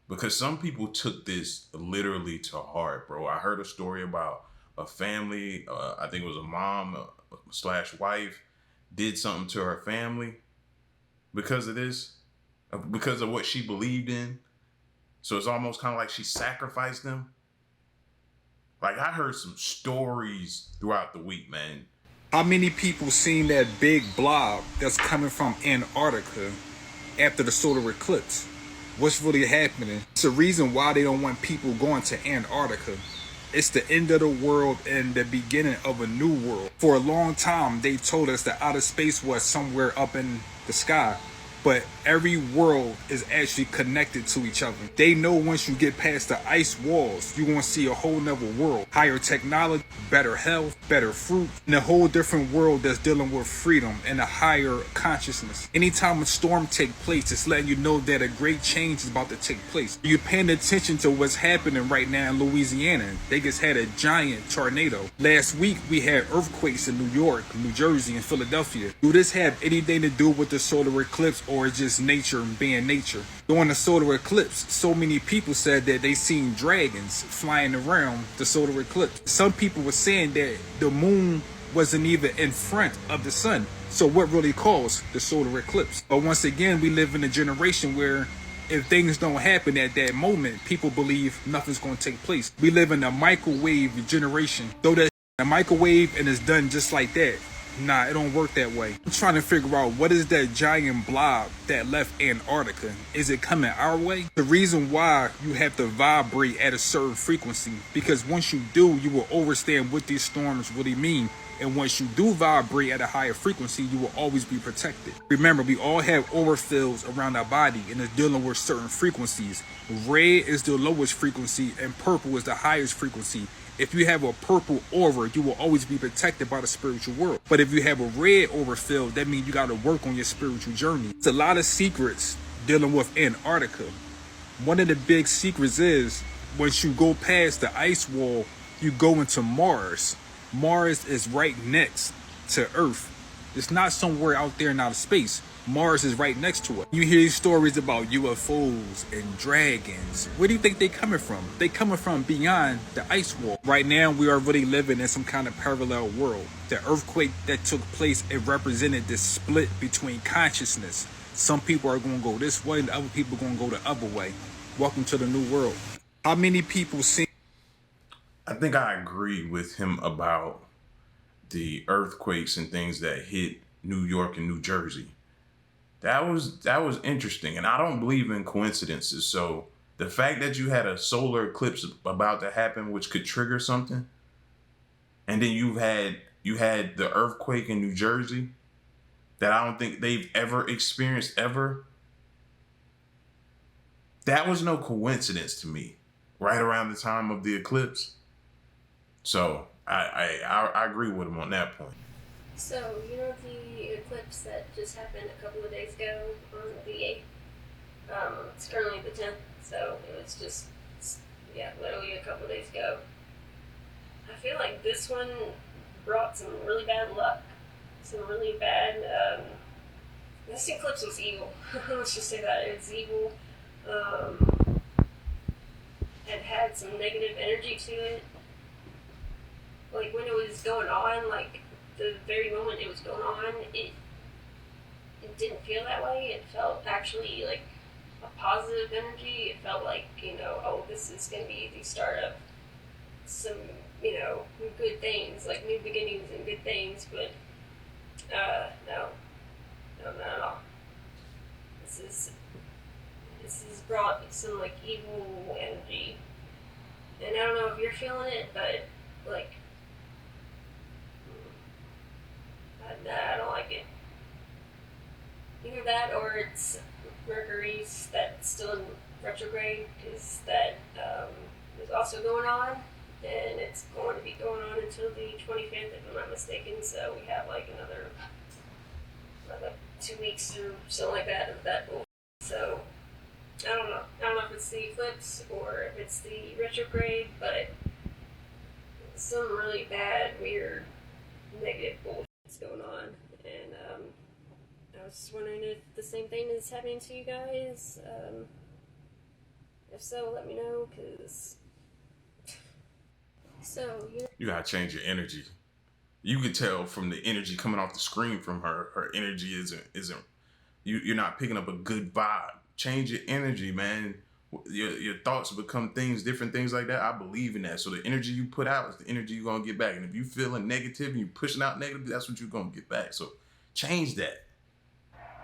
Because some people took this literally to heart, bro. I heard a story about a family, I think it was a mom / wife, did something to her family because of this, because of what she believed in. So it's almost kind of like she sacrificed them. Like, I heard some stories throughout the week, man. How many people seen that big blob that's coming from Antarctica after the solar eclipse? What's really happening? It's the reason why they don't want people going to Antarctica. It's the end of the world and the beginning of a new world. For a long time, they told us that outer space was somewhere up in the sky. But every world is actually connected to each other. They know once you get past the ice walls, you're going to see a whole nother world. Higher technology, better health, better fruit, and a whole different world that's dealing with freedom and a higher consciousness. Anytime a storm takes place, it's letting you know that a great change is about to take place. You're paying attention to what's happening right now in Louisiana. They just had a giant tornado. Last week, we had earthquakes in New York, New Jersey, and Philadelphia. Do this have anything to do with the solar eclipse, or is just nature being nature? During the solar eclipse, so many people said that they seen dragons flying around the solar eclipse. Some people were saying that the moon wasn't even in front of the sun. So what really caused the solar eclipse? But once again, we live in a generation where if things don't happen at that moment, people believe nothing's going to take place. We live in a microwave generation. Though that a microwave and it's done just like that. Nah, it don't work that way. I'm trying to figure out what is that giant blob that left Antarctica. Is it coming our way? The reason why you have to vibrate at a certain frequency, because once you do, you will understand what these storms really mean. And once you do vibrate at a higher frequency, you will always be protected. Remember, we all have aura fields around our body and it's dealing with certain frequencies. Red is the lowest frequency and purple is the highest frequency. If you have a purple aura, you will always be protected by the spiritual world. But if you have a red aura field, that means you got to work on your spiritual journey. It's a lot of secrets dealing with Antarctica. One of the big secrets is once you go past the ice wall, you go into Mars. Mars is right next to Earth. It's not somewhere out there in outer space. Mars is right next to it. You hear stories about UFOs and dragons. Where do you think they coming from? They coming from beyond the ice wall. Right now, we are really living in some kind of parallel world. The earthquake that took place, it represented this split between consciousness. Some people are going to go this way and the other people are going to go the other way. Welcome to the new world. How many people see? I think I agree with him about the earthquakes and things that hit New York and New Jersey. That was interesting. And I don't believe in coincidences. So The fact that you had a solar eclipse about to happen, which could trigger something, and then you had the earthquake in New Jersey that I don't think they've ever experienced ever. That was no coincidence to me. Right around the time of the eclipse. So I agree with him on that point. So, you know the eclipse that just happened a couple of days ago on the 8th? It's currently the 10th, so it was just, literally a couple of days ago. I feel like this one brought some really bad luck. Some really bad, this eclipse was evil. Let's just say that. It was evil. It had some negative energy to it. Like, when it was going on, like, the very moment it was going on, it didn't feel that way. It felt actually like a positive energy. It felt like, oh, this is going to be the start of some, good things, like new beginnings and good things, but no, not at all. This has brought some, like, evil energy. And I don't know if you're feeling it, but, like, I don't like it. Either that or it's Mercury's that's still in retrograde, because that is also going on, and it's going to be going on until the 25th, if I'm not mistaken, so we have, like, another 2 weeks or something like that of that bullshit. So, I don't know. I don't know if it's the eclipse or if it's the retrograde, but some really bad, weird, negative bullshit's going on. And I was just wondering if the same thing is happening to you guys. If so, let me know, because... So, You gotta change your energy. You could tell from the energy coming off the screen from her. Her energy isn't. You're not picking up a good vibe. Change your energy, man. Your thoughts become things, different things like that. I believe in that. So the energy you put out is the energy you're gonna get back. And if you feeling negative and you're pushing out negative, that's what you're gonna get back. So change that.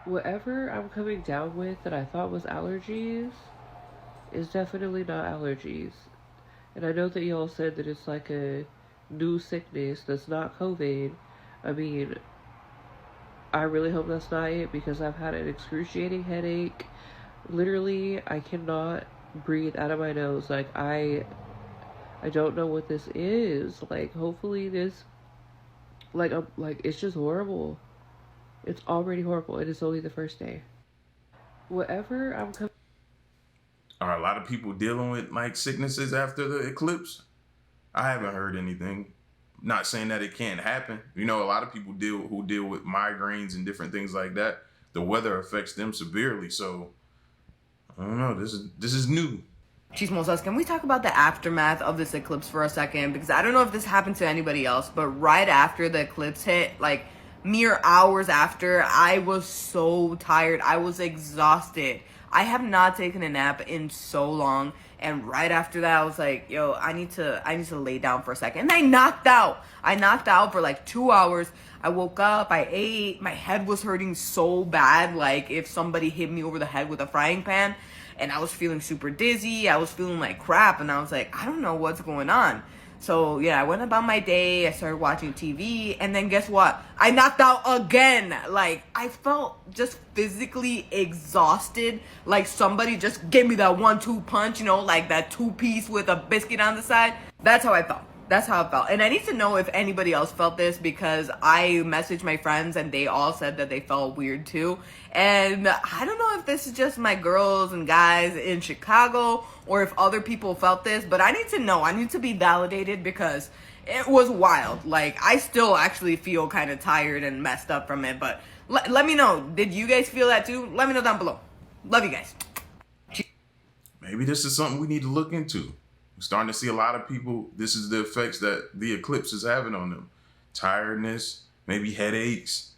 Whatever I'm coming down with that I thought was allergies is definitely not allergies. And I know that y'all said that it's like a new sickness that's not COVID. I mean, I really hope that's not it, because I've had an excruciating headache. Literally, I cannot breathe out of my nose. Like, I don't know what this is. Like, hopefully this, it's just horrible. It's already horrible, and it's only the first day. Whatever I'm coming... Are a lot of people dealing with, like, sicknesses after the eclipse? I haven't heard anything. Not saying that it can't happen. A lot of people who deal with migraines and different things like that. The weather affects them severely. So I don't know. This is new. Chismosas, can we talk about the aftermath of this eclipse for a second? Because I don't know if this happened to anybody else, but right after the eclipse hit, like mere hours after, I was so tired. I was exhausted. I have not taken a nap in so long, and right after that, I was like, yo, I need to lay down for a second. And I knocked out. I knocked out for like 2 hours. I woke up, I ate, my head was hurting so bad, like if somebody hit me over the head with a frying pan, and I was feeling super dizzy. I was feeling like crap, and I was like, I don't know what's going on. So yeah, I went about my day, I started watching TV, and then guess what? I knocked out again. Like, I felt just physically exhausted. Like somebody just gave me that 1-2 punch, like that 2-piece with a biscuit on the side. That's how I felt. That's how it felt. And I need to know if anybody else felt this, because I messaged my friends and they all said that they felt weird too. And I don't know if this is just my girls and guys in Chicago or if other people felt this, but I need to know. I need to be validated, because it was wild. Like, I still actually feel kind of tired and messed up from it, but let me know. Did you guys feel that too? Let me know down below. Love you guys. Maybe this is something we need to look into. We're starting to see a lot of people, this is the effects that the eclipse is having on them. Tiredness, maybe headaches,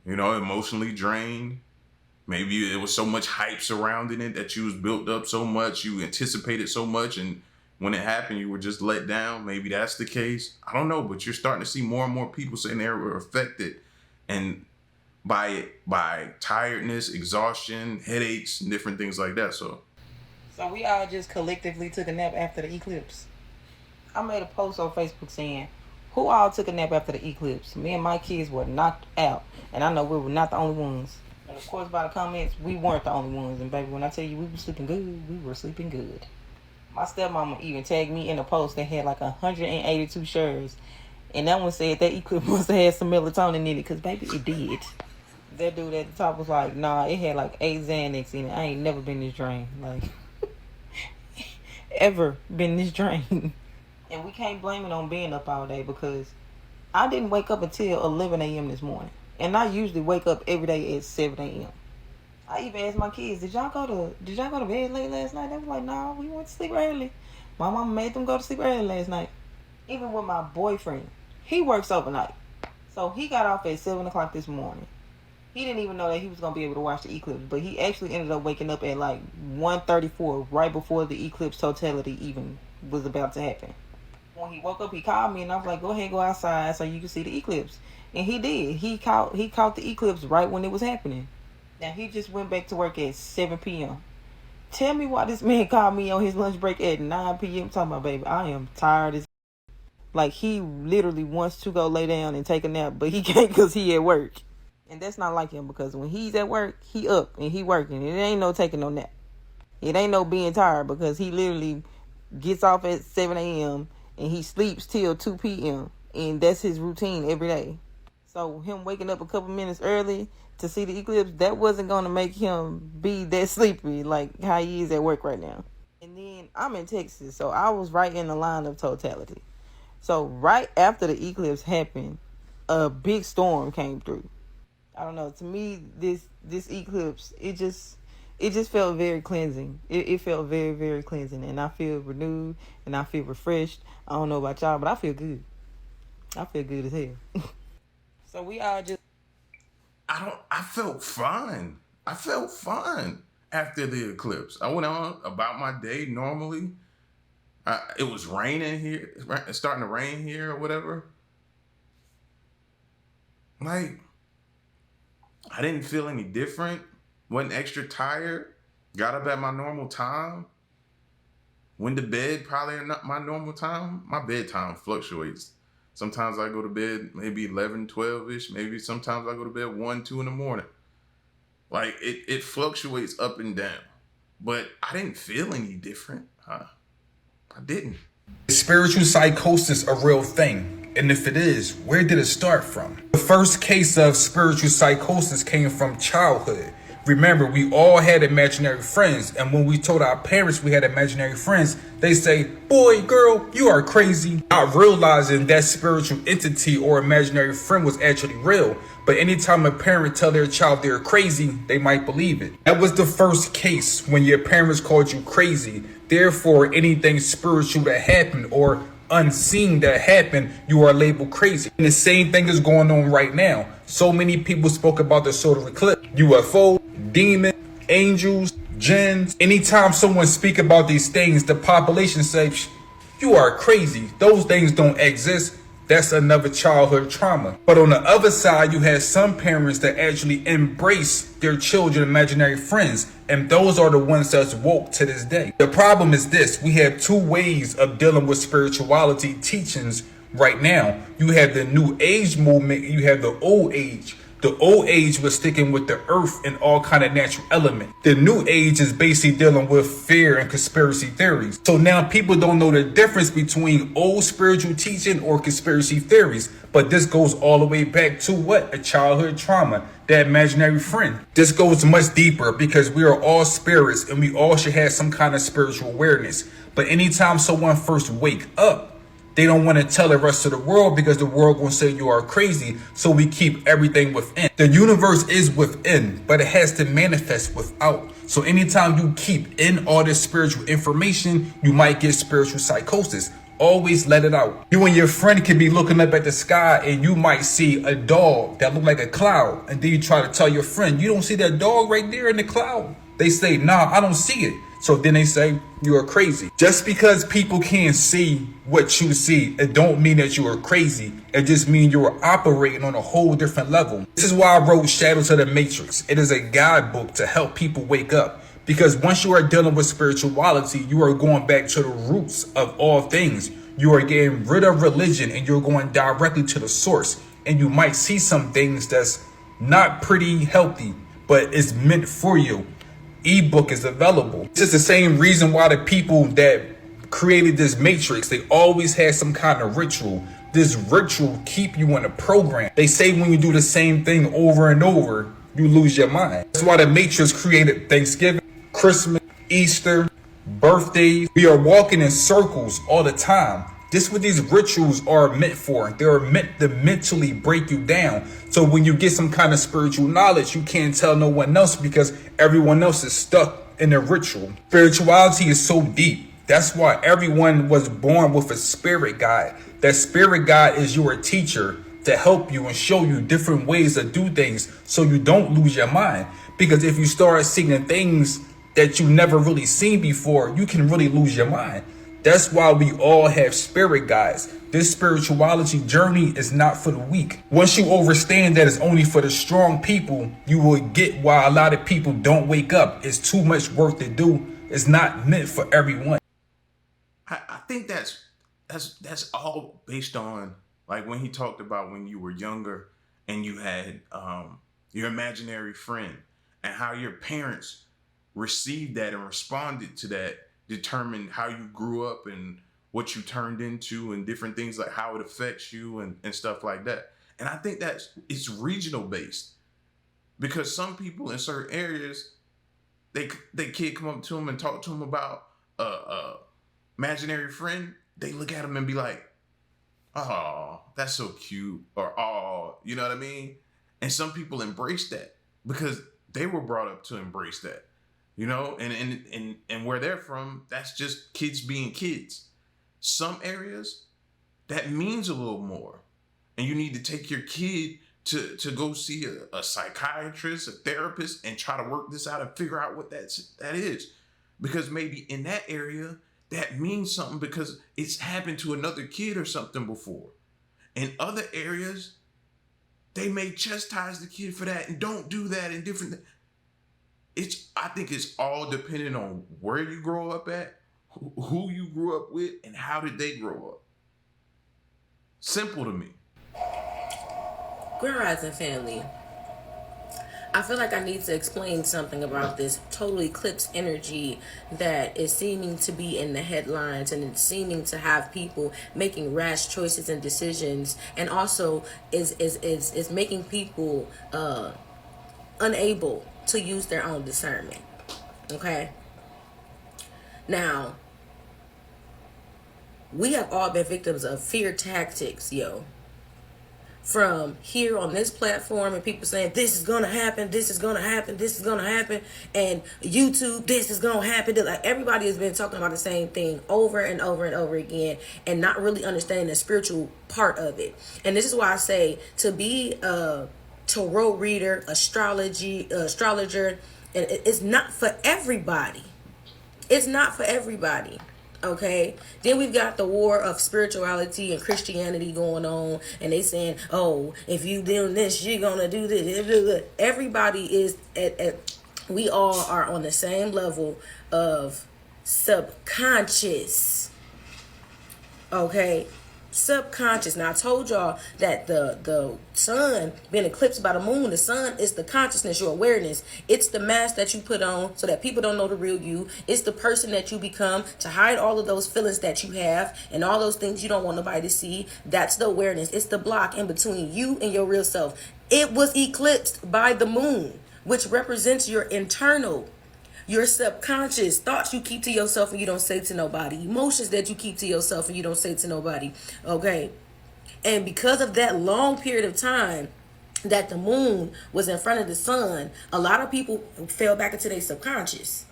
emotionally drained. Maybe there was so much hype surrounding it that you was built up so much, you anticipated so much, and when it happened, you were just let down. Maybe that's the case. I don't know, but you're starting to see more and more people saying they were affected and by tiredness, exhaustion, headaches, and different things like that. So So we all just collectively took a nap after the eclipse. I made a post on Facebook saying, who all took a nap after the eclipse? Me and my kids were knocked out. And I know we were not the only ones. And of course, by the comments, we weren't the only ones. And baby, when I tell you we were sleeping good, we were sleeping good. My stepmama even tagged me in a post that had like 182 shares. And that one said that eclipse must have had some melatonin in it. Because baby, it did. That dude at the top was like, nah, it had like 8 Xanax in it. I ain't never been this drained. Like, ever been this drained. And we can't blame it on being up all day because I didn't wake up until 11 a.m. this morning. And I usually wake up every day at 7 a.m. I even asked my kids, did y'all go to bed late last night? They was like, nah, we went to sleep early. My mama made them go to sleep early last night. Even with my boyfriend, he works overnight. So he got off at 7 o'clock this morning. He didn't even know that he was going to be able to watch the eclipse. But he actually ended up waking up at like 1:34, right before the eclipse totality even was about to happen. When he woke up, he called me and I was like, go ahead, go outside so you can see the eclipse. And he did. He caught the eclipse right when it was happening. Now he just went back to work at 7 p.m. Tell me why this man called me on his lunch break at 9 p.m. talking about, baby, I am tired as like he literally wants to go lay down and take a nap, but he can't because he at work. And that's not like him because when he's at work, he up and he working. It ain't no taking no nap. It ain't no being tired because he literally gets off at 7 a.m. and he sleeps till 2 p.m. And that's his routine every day. So him waking up a couple minutes early to see the eclipse, that wasn't going to make him be that sleepy like how he is at work right now. And then I'm in Texas, so I was right in the line of totality. So right after the eclipse happened, a big storm came through. I don't know. To me, this eclipse, it just felt very cleansing. It felt very, very cleansing. And I feel renewed and I feel refreshed. I don't know about y'all, but I feel good. I feel good as hell. So we all just... I felt fine. I felt fine after the eclipse. I went on about my day normally. It was raining here. It's starting to rain here or whatever. Like, I didn't feel any different. Wasn't extra tired. Got up at my normal time. Went to bed probably at my normal time. My bedtime fluctuates. Sometimes I go to bed maybe 11, 12-ish. Maybe sometimes I go to bed 1, 2 in the morning. Like, it fluctuates up and down. But I didn't feel any different. I didn't. Is spiritual psychosis a real thing? And if it is, where did it start from? The first case of spiritual psychosis came from childhood. Remember, we all had imaginary friends, and when we told our parents we had imaginary friends, they say, boy, girl, you are crazy. Not realizing that spiritual entity or imaginary friend was actually real. But anytime a parent tell their child they're crazy, they might believe it. That was the first case when your parents called you crazy. Therefore, anything spiritual that happened or unseen that happened, you are labeled crazy. And the same thing is going on right now. So many people spoke about the solar eclipse, UFO, demon, angels, jinns. Anytime someone speak about these things, the population says, you are crazy. Those things don't exist. That's another childhood trauma. But on the other side, you have some parents that actually embrace their children's imaginary friends. And those are the ones that's woke to this day. The problem is this. We have two ways of dealing with spirituality teachings right now. You have the new age movement. You have the old age. The old age was sticking with the earth and all kind of natural element. The new age is basically dealing with fear and conspiracy theories. So now people don't know the difference between old spiritual teaching or conspiracy theories. But this goes all the way back to what? A childhood trauma, that imaginary friend. This goes much deeper because we are all spirits and we all should have some kind of spiritual awareness. But anytime someone first wake up, they don't want to tell the rest of the world because the world gonna say you are crazy. So we keep everything within. The universe is within, but it has to manifest without. So anytime you keep in all this spiritual information, you might get spiritual psychosis. Always let it out. You and your friend can be looking up at the sky and you might see a dog that look like a cloud. And then you try to tell your friend, you don't see that dog right there in the cloud. They say, nah, I don't see it. So then they say you are crazy. Just because people can't see what you see, it don't mean that you are crazy. It just means you are operating on a whole different level. This is why I wrote Shadows of the Matrix. It is a guidebook to help people wake up. Because once you are dealing with spirituality, you are going back to the roots of all things. You are getting rid of religion and you're going directly to the source. And you might see some things that's not pretty healthy, but it's meant for you. Ebook is available. This is the same reason why the people that created this matrix, they always had some kind of ritual. This ritual keep you in a program. They say when you do the same thing over and over, you lose your mind. That's why the matrix created Thanksgiving, Christmas, Easter, birthdays. We are walking in circles all the time. This is what these rituals are meant for. They are meant to mentally break you down. So when you get some kind of spiritual knowledge, you can't tell no one else because everyone else is stuck in the ritual. Spirituality is so deep. That's why everyone was born with a spirit guide. That spirit guide is your teacher to help you and show you different ways to do things so you don't lose your mind. Because if you start seeing things that you never really seen before, you can really lose your mind. That's why we all have spirit guides. This spirituality journey is not for the weak. Once you understand that it's only for the strong people, you will get why a lot of people don't wake up. It's too much work to do. It's not meant for everyone. I think that's all based on, like, when he talked about when you were younger and you had your imaginary friend and how your parents received that and responded to that determined how you grew up and what you turned into and different things, like how it affects you and stuff like that. And I think that it's regional based, because some people in certain areas, they kid come up to them and talk to them about imaginary friend, they look at them and be like, oh, that's so cute, or oh, you know what I mean? And some people embrace that because they were brought up to embrace that, you know, and where they're from, that's just kids being kids. Some areas, that means a little more. And you need to take your kid to go see a psychiatrist, a therapist, and try to work this out and figure out what that is. Because maybe in that area, that means something because it's happened to another kid or something before. In other areas, they may chastise the kid for that and don't do that and different. I think it's all dependent on where you grow up at, who you grew up with, and how did they grow up. Simple to me. Grand Rising family. I feel like I need to explain something about this total eclipse energy that is seeming to be in the headlines, and it's seeming to have people making rash choices and decisions, and also is making people unable to use their own discernment. Okay? Now, we have all been victims of fear tactics, yo. From here on this platform, and people saying this is gonna happen, this is gonna happen, this is gonna happen, and YouTube, this is gonna happen. Like, everybody has been talking about the same thing over and over and over again, and not really understanding the spiritual part of it. And this is why I say, to be a tarot reader, astrologer, and it's not for everybody. It's not for everybody. Okay, then we've got the war of spirituality and Christianity going on, and they saying, oh, if you doing this, you're gonna do this. Everybody is we all are on the same level of subconscious. Okay, subconscious. Now, I told y'all that the sun being eclipsed by the moon, the sun is the consciousness, your awareness. It's the mask that you put on so that people don't know the real you. It's the person that you become to hide all of those feelings that you have and all those things you don't want nobody to see. That's the awareness. It's the block in between you and your real self. It was eclipsed by the moon, which represents your internal, your subconscious thoughts you keep to yourself and you don't say to nobody. Emotions that you keep to yourself and you don't say to nobody. Okay. And because of that long period of time that the moon was in front of the sun, a lot of people fell back into their subconscious.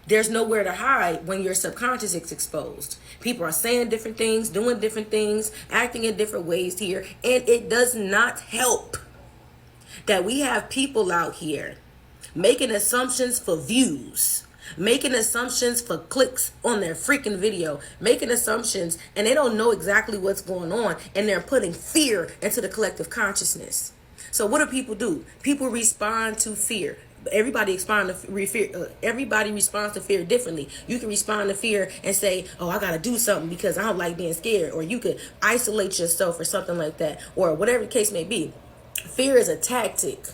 There's nowhere to hide when your subconscious is exposed. People are saying different things, doing different things, acting in different ways here. And it does not help that we have people out here making assumptions for views, making assumptions for clicks on their freaking video, making assumptions, and they don't know exactly what's going on, and they're putting fear into the collective consciousness. So what do? People respond to fear. everybody everybody responds to fear differently. You can respond to fear and say, oh, I gotta do something because I don't like being scared, or you could isolate yourself or something like that, or whatever the case may be. Fear is a tactic.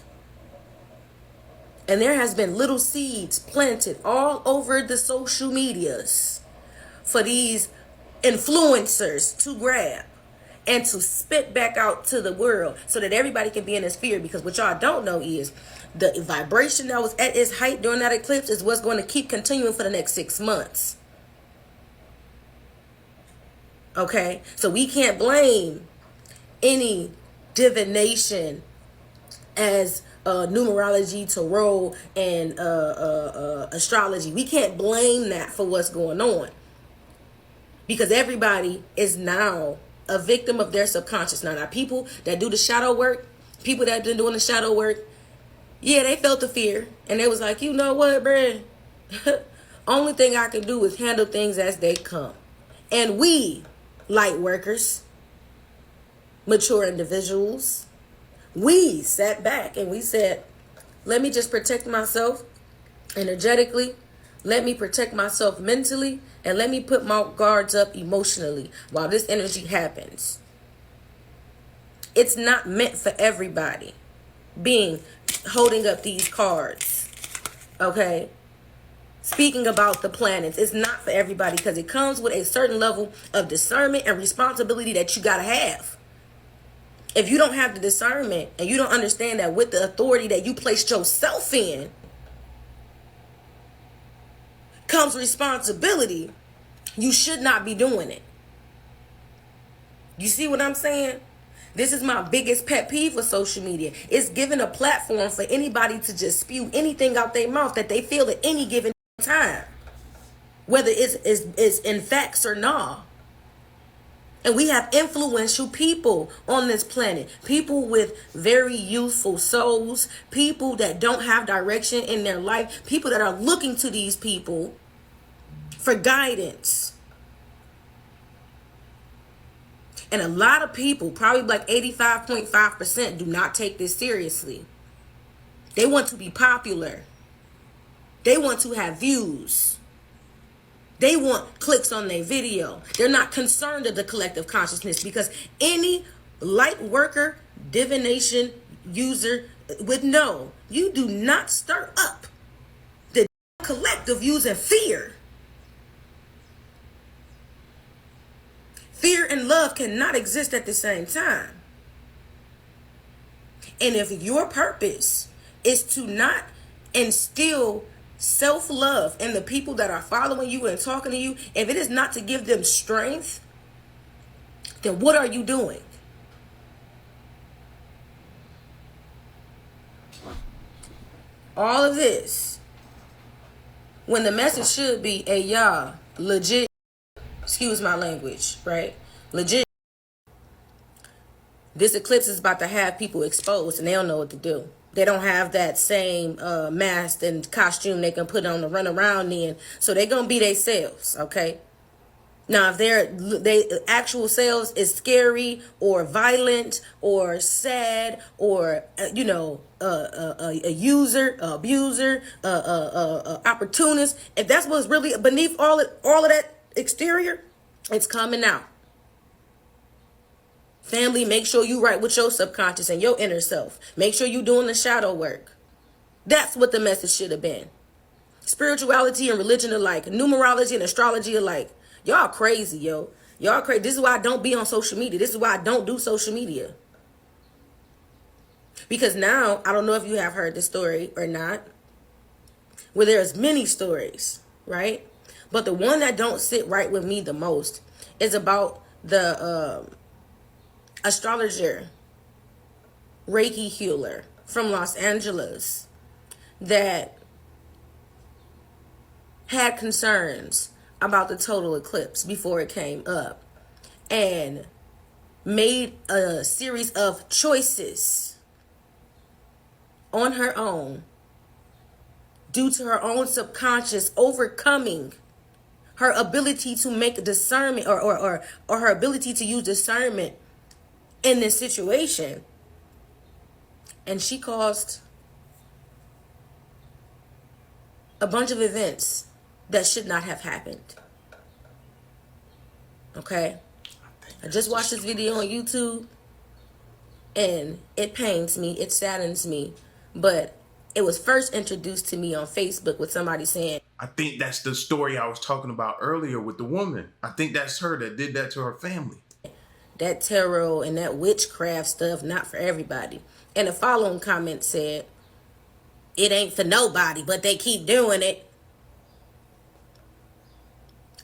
And there has been little seeds planted all over the social medias for these influencers to grab and to spit back out to the world so that everybody can be in this fear. Because what y'all don't know is the vibration that was at its height during that eclipse is what's going to keep continuing for the next 6 months. Okay? So we can't blame any divination as numerology, tarot, and astrology. We can't blame that for what's going on. Because everybody is now a victim of their subconscious. Now, people that do the shadow work, people that have been doing the shadow work, yeah, they felt the fear. And they was like, you know what, bruh? Only thing I can do is handle things as they come. And we, light workers, mature individuals, we sat back and we said, let me just protect myself energetically. Let me protect myself mentally, and let me put my guards up emotionally while this energy happens. It's not meant for everybody holding up these cards. Okay? Speaking about the planets, it's not for everybody because it comes with a certain level of discernment and responsibility that you got to have. If you don't have the discernment and you don't understand that with the authority that you placed yourself in comes responsibility, you should not be doing it. You see what I'm saying? This is my biggest pet peeve with social media. It's giving a platform for anybody to just spew anything out their mouth that they feel at any given time, whether it's in facts or not. And we have influential people on this planet, people with very youthful souls, people that don't have direction in their life, people that are looking to these people for guidance. And a lot of people, probably like 85.5%, do not take this seriously. They want to be popular. They want to have views. They want clicks on their video. They're not concerned of the collective consciousness, because any light worker, divination user would know you do not stir up the collective using fear. Fear and love cannot exist at the same time. And if your purpose is to not instill self-love in the people that are following you and talking to you, if it is not to give them strength, then what are you doing? All of this, when the message should be, hey, y'all, legit, excuse my language, right? Legit, this eclipse is about to have people exposed and they don't know what to do. They don't have that same mask and costume they can put on to run around in. So they're going to be themselves, okay? Now, if they actual selves is scary or violent or sad or, a user, a abuser, opportunist, if that's what's really beneath all of that exterior, it's coming out. Family, make sure you right with your subconscious and your inner self. Make sure you're doing the shadow work. That's what the message should have been. Spirituality and religion alike, numerology and astrology alike. Y'all crazy, yo. Y'all crazy. This is why I don't be on social media. This is why I don't do social media. Because now, I don't know if you have heard this story or not, where there's many stories, right? But the one that don't sit right with me the most is about the astrologer, Reiki healer from Los Angeles that had concerns about the total eclipse before it came up and made a series of choices on her own due to her own subconscious overcoming her ability to make a discernment or her ability to use discernment in this situation. And she caused a bunch of events that should not have happened. Okay? I just watched this video on YouTube, and it pains me, it saddens me, but it was first introduced to me on Facebook with somebody saying, I think that's the story I was talking about earlier with the woman. I think that's her that did that to her family. That tarot and that witchcraft stuff, not for everybody. And the following comment said, it ain't for nobody, but they keep doing it.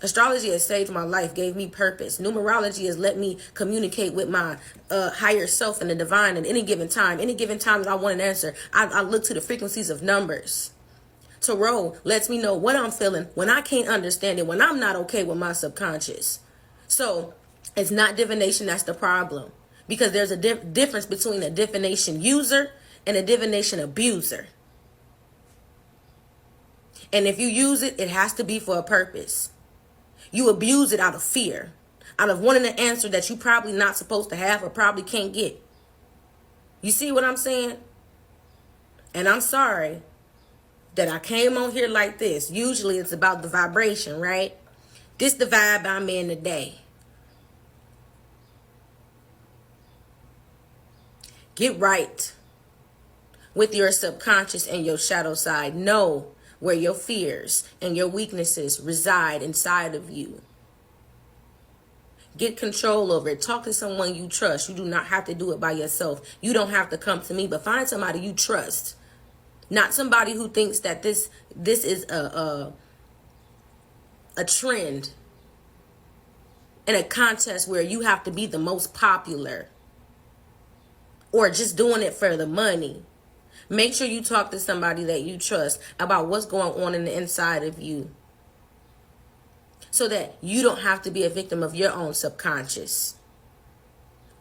Astrology has saved my life, gave me purpose. Numerology has let me communicate with my higher self and the divine at any given time. Any given time that I want an answer, I look to the frequencies of numbers. Tarot lets me know what I'm feeling when I can't understand it, when I'm not okay with my subconscious. So it's not divination that's the problem, because there's a difference between a divination user and a divination abuser. And if you use it, it has to be for a purpose. You abuse it out of fear, out of wanting an answer that you probably not supposed to have or probably can't get. You see what I'm saying? And I'm sorry that I came on here like this. Usually it's about the vibration, right? This the vibe I'm in today. Get right with your subconscious and your shadow side. Know where your fears and your weaknesses reside inside of you. Get control over it. Talk to someone you trust. You do not have to do it by yourself. You don't have to come to me, but find somebody you trust. Not somebody who thinks that this is a trend and a contest where you have to be the most popular, or just doing it for the money. Make sure you talk to somebody that you trust about what's going on in the inside of you, so that you don't have to be a victim of your own subconscious,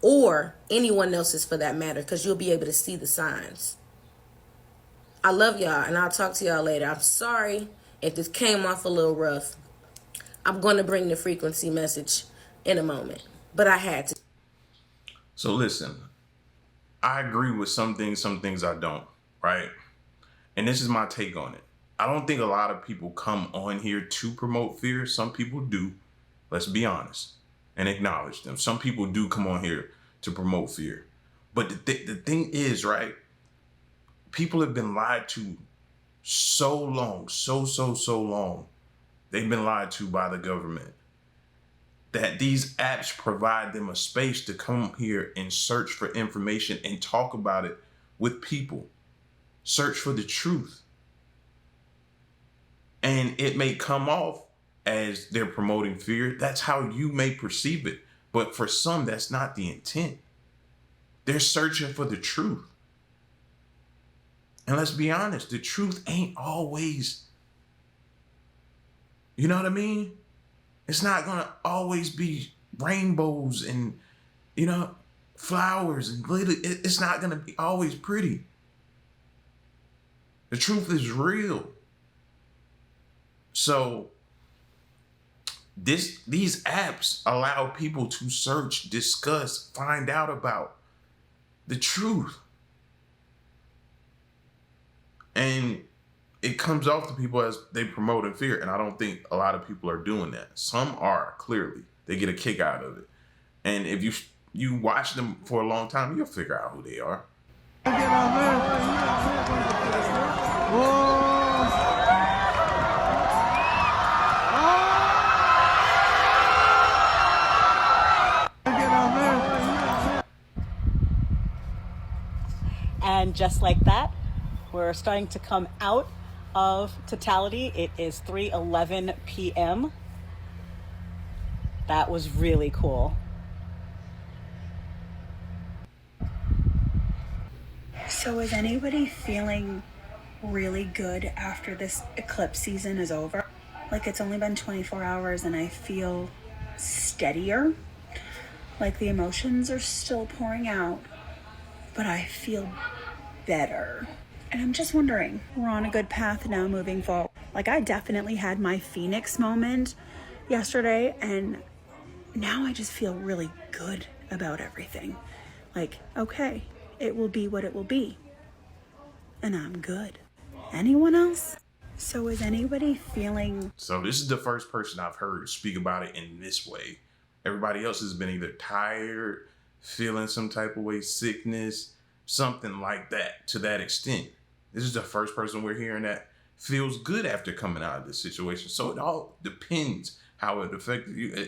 or anyone else's for that matter, because you'll be able to see the signs. I love y'all, and I'll talk to y'all later. I'm sorry if this came off a little rough. I'm going to bring the frequency message in a moment, but I had to. So listen, I agree with some things I don't, right? And this is my take on it. I don't think a lot of people come on here to promote fear. Some people do. Let's be honest and acknowledge them. Some people do come on here to promote fear. But the thing is, right? People have been lied to so long, so long. They've been lied to by the government, that these apps provide them a space to come here and search for information and talk about it with people. Search for the truth. And it may come off as they're promoting fear. That's how you may perceive it. But for some, that's not the intent. They're searching for the truth. And let's be honest, the truth ain't always, you know what I mean? It's not going to always be rainbows and, flowers and glitter. It's not going to be always pretty. The truth is real. So these apps allow people to search, discuss, find out about the truth. And it comes off to people as they promote in fear. And I don't think a lot of people are doing that. Some are, clearly. They get a kick out of it. And if you watch them for a long time, you'll figure out who they are. And just like that, we're starting to come out of Totality. It is 3:11 p.m. That was really cool. So is anybody feeling really good after this eclipse season is over? Like, it's only been 24 hours and I feel steadier. Like the emotions are still pouring out, but I feel better. And I'm just wondering, we're on a good path now moving forward. Like, I definitely had my Phoenix moment yesterday, and now I just feel really good about everything. Like, okay, it will be what it will be. And I'm good. Anyone else? So is anybody feeling... So this is the first person I've heard speak about it in this way. Everybody else has been either tired, feeling some type of way, sickness, something like that, to that extent. This is the first person we're hearing that feels good after coming out of this situation. So it all depends how it affected you.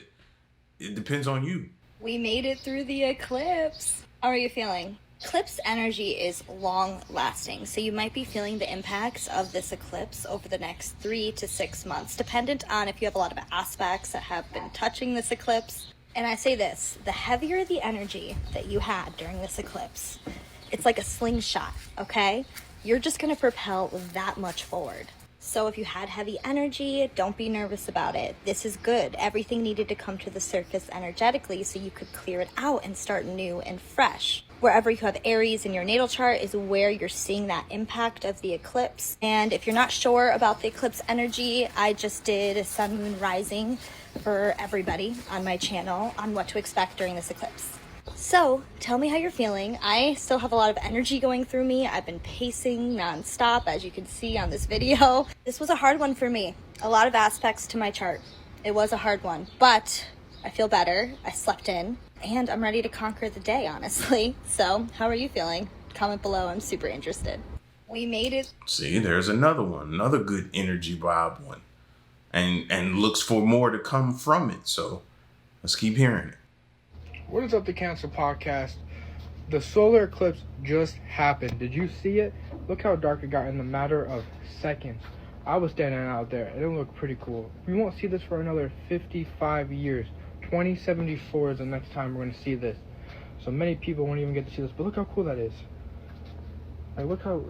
It depends on you. We made it through the eclipse. How are you feeling? Eclipse energy is long lasting, so you might be feeling the impacts of this eclipse over the next 3 to 6 months, dependent on if you have a lot of aspects that have been touching this eclipse. And I say this, the heavier the energy that you had during this eclipse, it's like a slingshot, okay? You're just gonna propel that much forward. So if you had heavy energy, don't be nervous about it. This is good. Everything needed to come to the surface energetically so you could clear it out and start new and fresh. Wherever you have Aries in your natal chart is where you're seeing that impact of the eclipse. And if you're not sure about the eclipse energy, I just did a sun, moon, rising for everybody on my channel on what to expect during this eclipse. So tell me how you're feeling. I still have a lot of energy going through me. I've been pacing nonstop, as you can see on this video. This was a hard one for me. A lot of aspects to my chart. It was a hard one, but I feel better. I slept in and I'm ready to conquer the day, honestly. So how are you feeling? Comment below. I'm super interested. We made it. See, there's another one, another good energy vibe one, and looks for more to come from it. So let's keep hearing it. What is up, the Cancer Podcast? The solar eclipse just happened. Did you see it? Look how dark it got in the matter of seconds. I was standing out there, and it looked pretty cool. We won't see this for another 55 years. 2074 is the next time we're going to see this. So many people won't even get to see this, but look how cool that is. Like, look how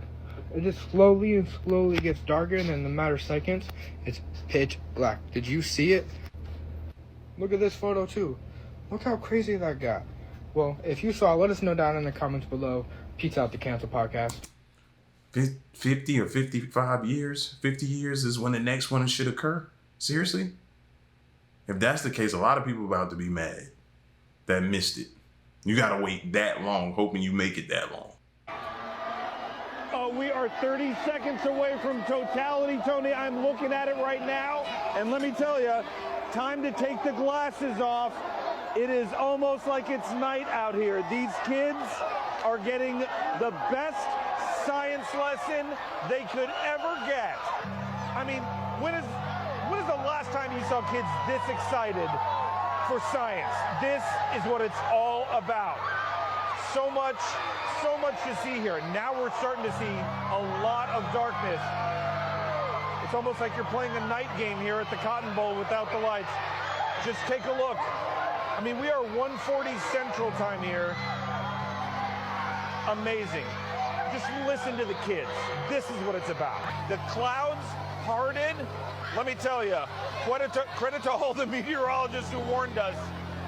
it just slowly and slowly gets darker, and in the matter of seconds, it's pitch black. Did you see it? Look at this photo, too. Look how crazy that got. Well, if you saw, let us know down in the comments below. Peace out, the Cancer Podcast. 50 or 55 years? 50 years is when the next one should occur? Seriously? If that's the case, a lot of people about to be mad that missed it. You gotta wait that long, hoping you make it that long. We are 30 seconds away from totality, Tony. I'm looking at it right now, and let me tell you, time to take the glasses off. It is almost like it's night out here. These kids are getting the best science lesson they could ever get. I mean, when is the last time you saw kids this excited for science? This is what it's all about. So much to see here. Now we're starting to see a lot of darkness. It's almost like you're playing a night game here at the Cotton Bowl without the lights. Just take a look. I mean, we are 1:40 Central Time here. Amazing. Just listen to the kids. This is what it's about. The clouds parted. Let me tell you, credit to all the meteorologists who warned us.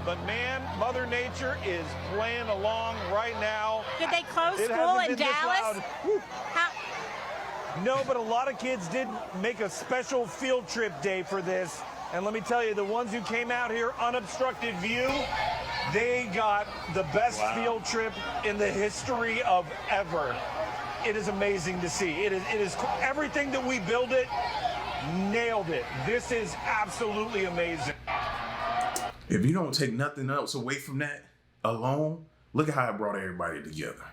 But man, Mother Nature is playing along right now. Did they close It school hasn't in been this Dallas? loud. No, but a lot of kids did make a special field trip day for this. And let me tell you, the ones who came out here unobstructed view, they got the best field trip in the history of ever. It is amazing to see. It is everything that we build it, nailed it. This is absolutely amazing. If you don't take nothing else away from that alone, look at how it brought everybody together.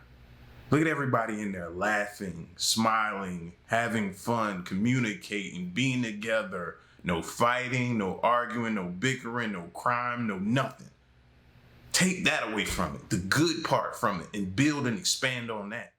Look at everybody in there laughing, smiling, having fun, communicating, being together. No fighting, no arguing, no bickering, no crime, no nothing. Take that away from it, the good part from it, and build and expand on that.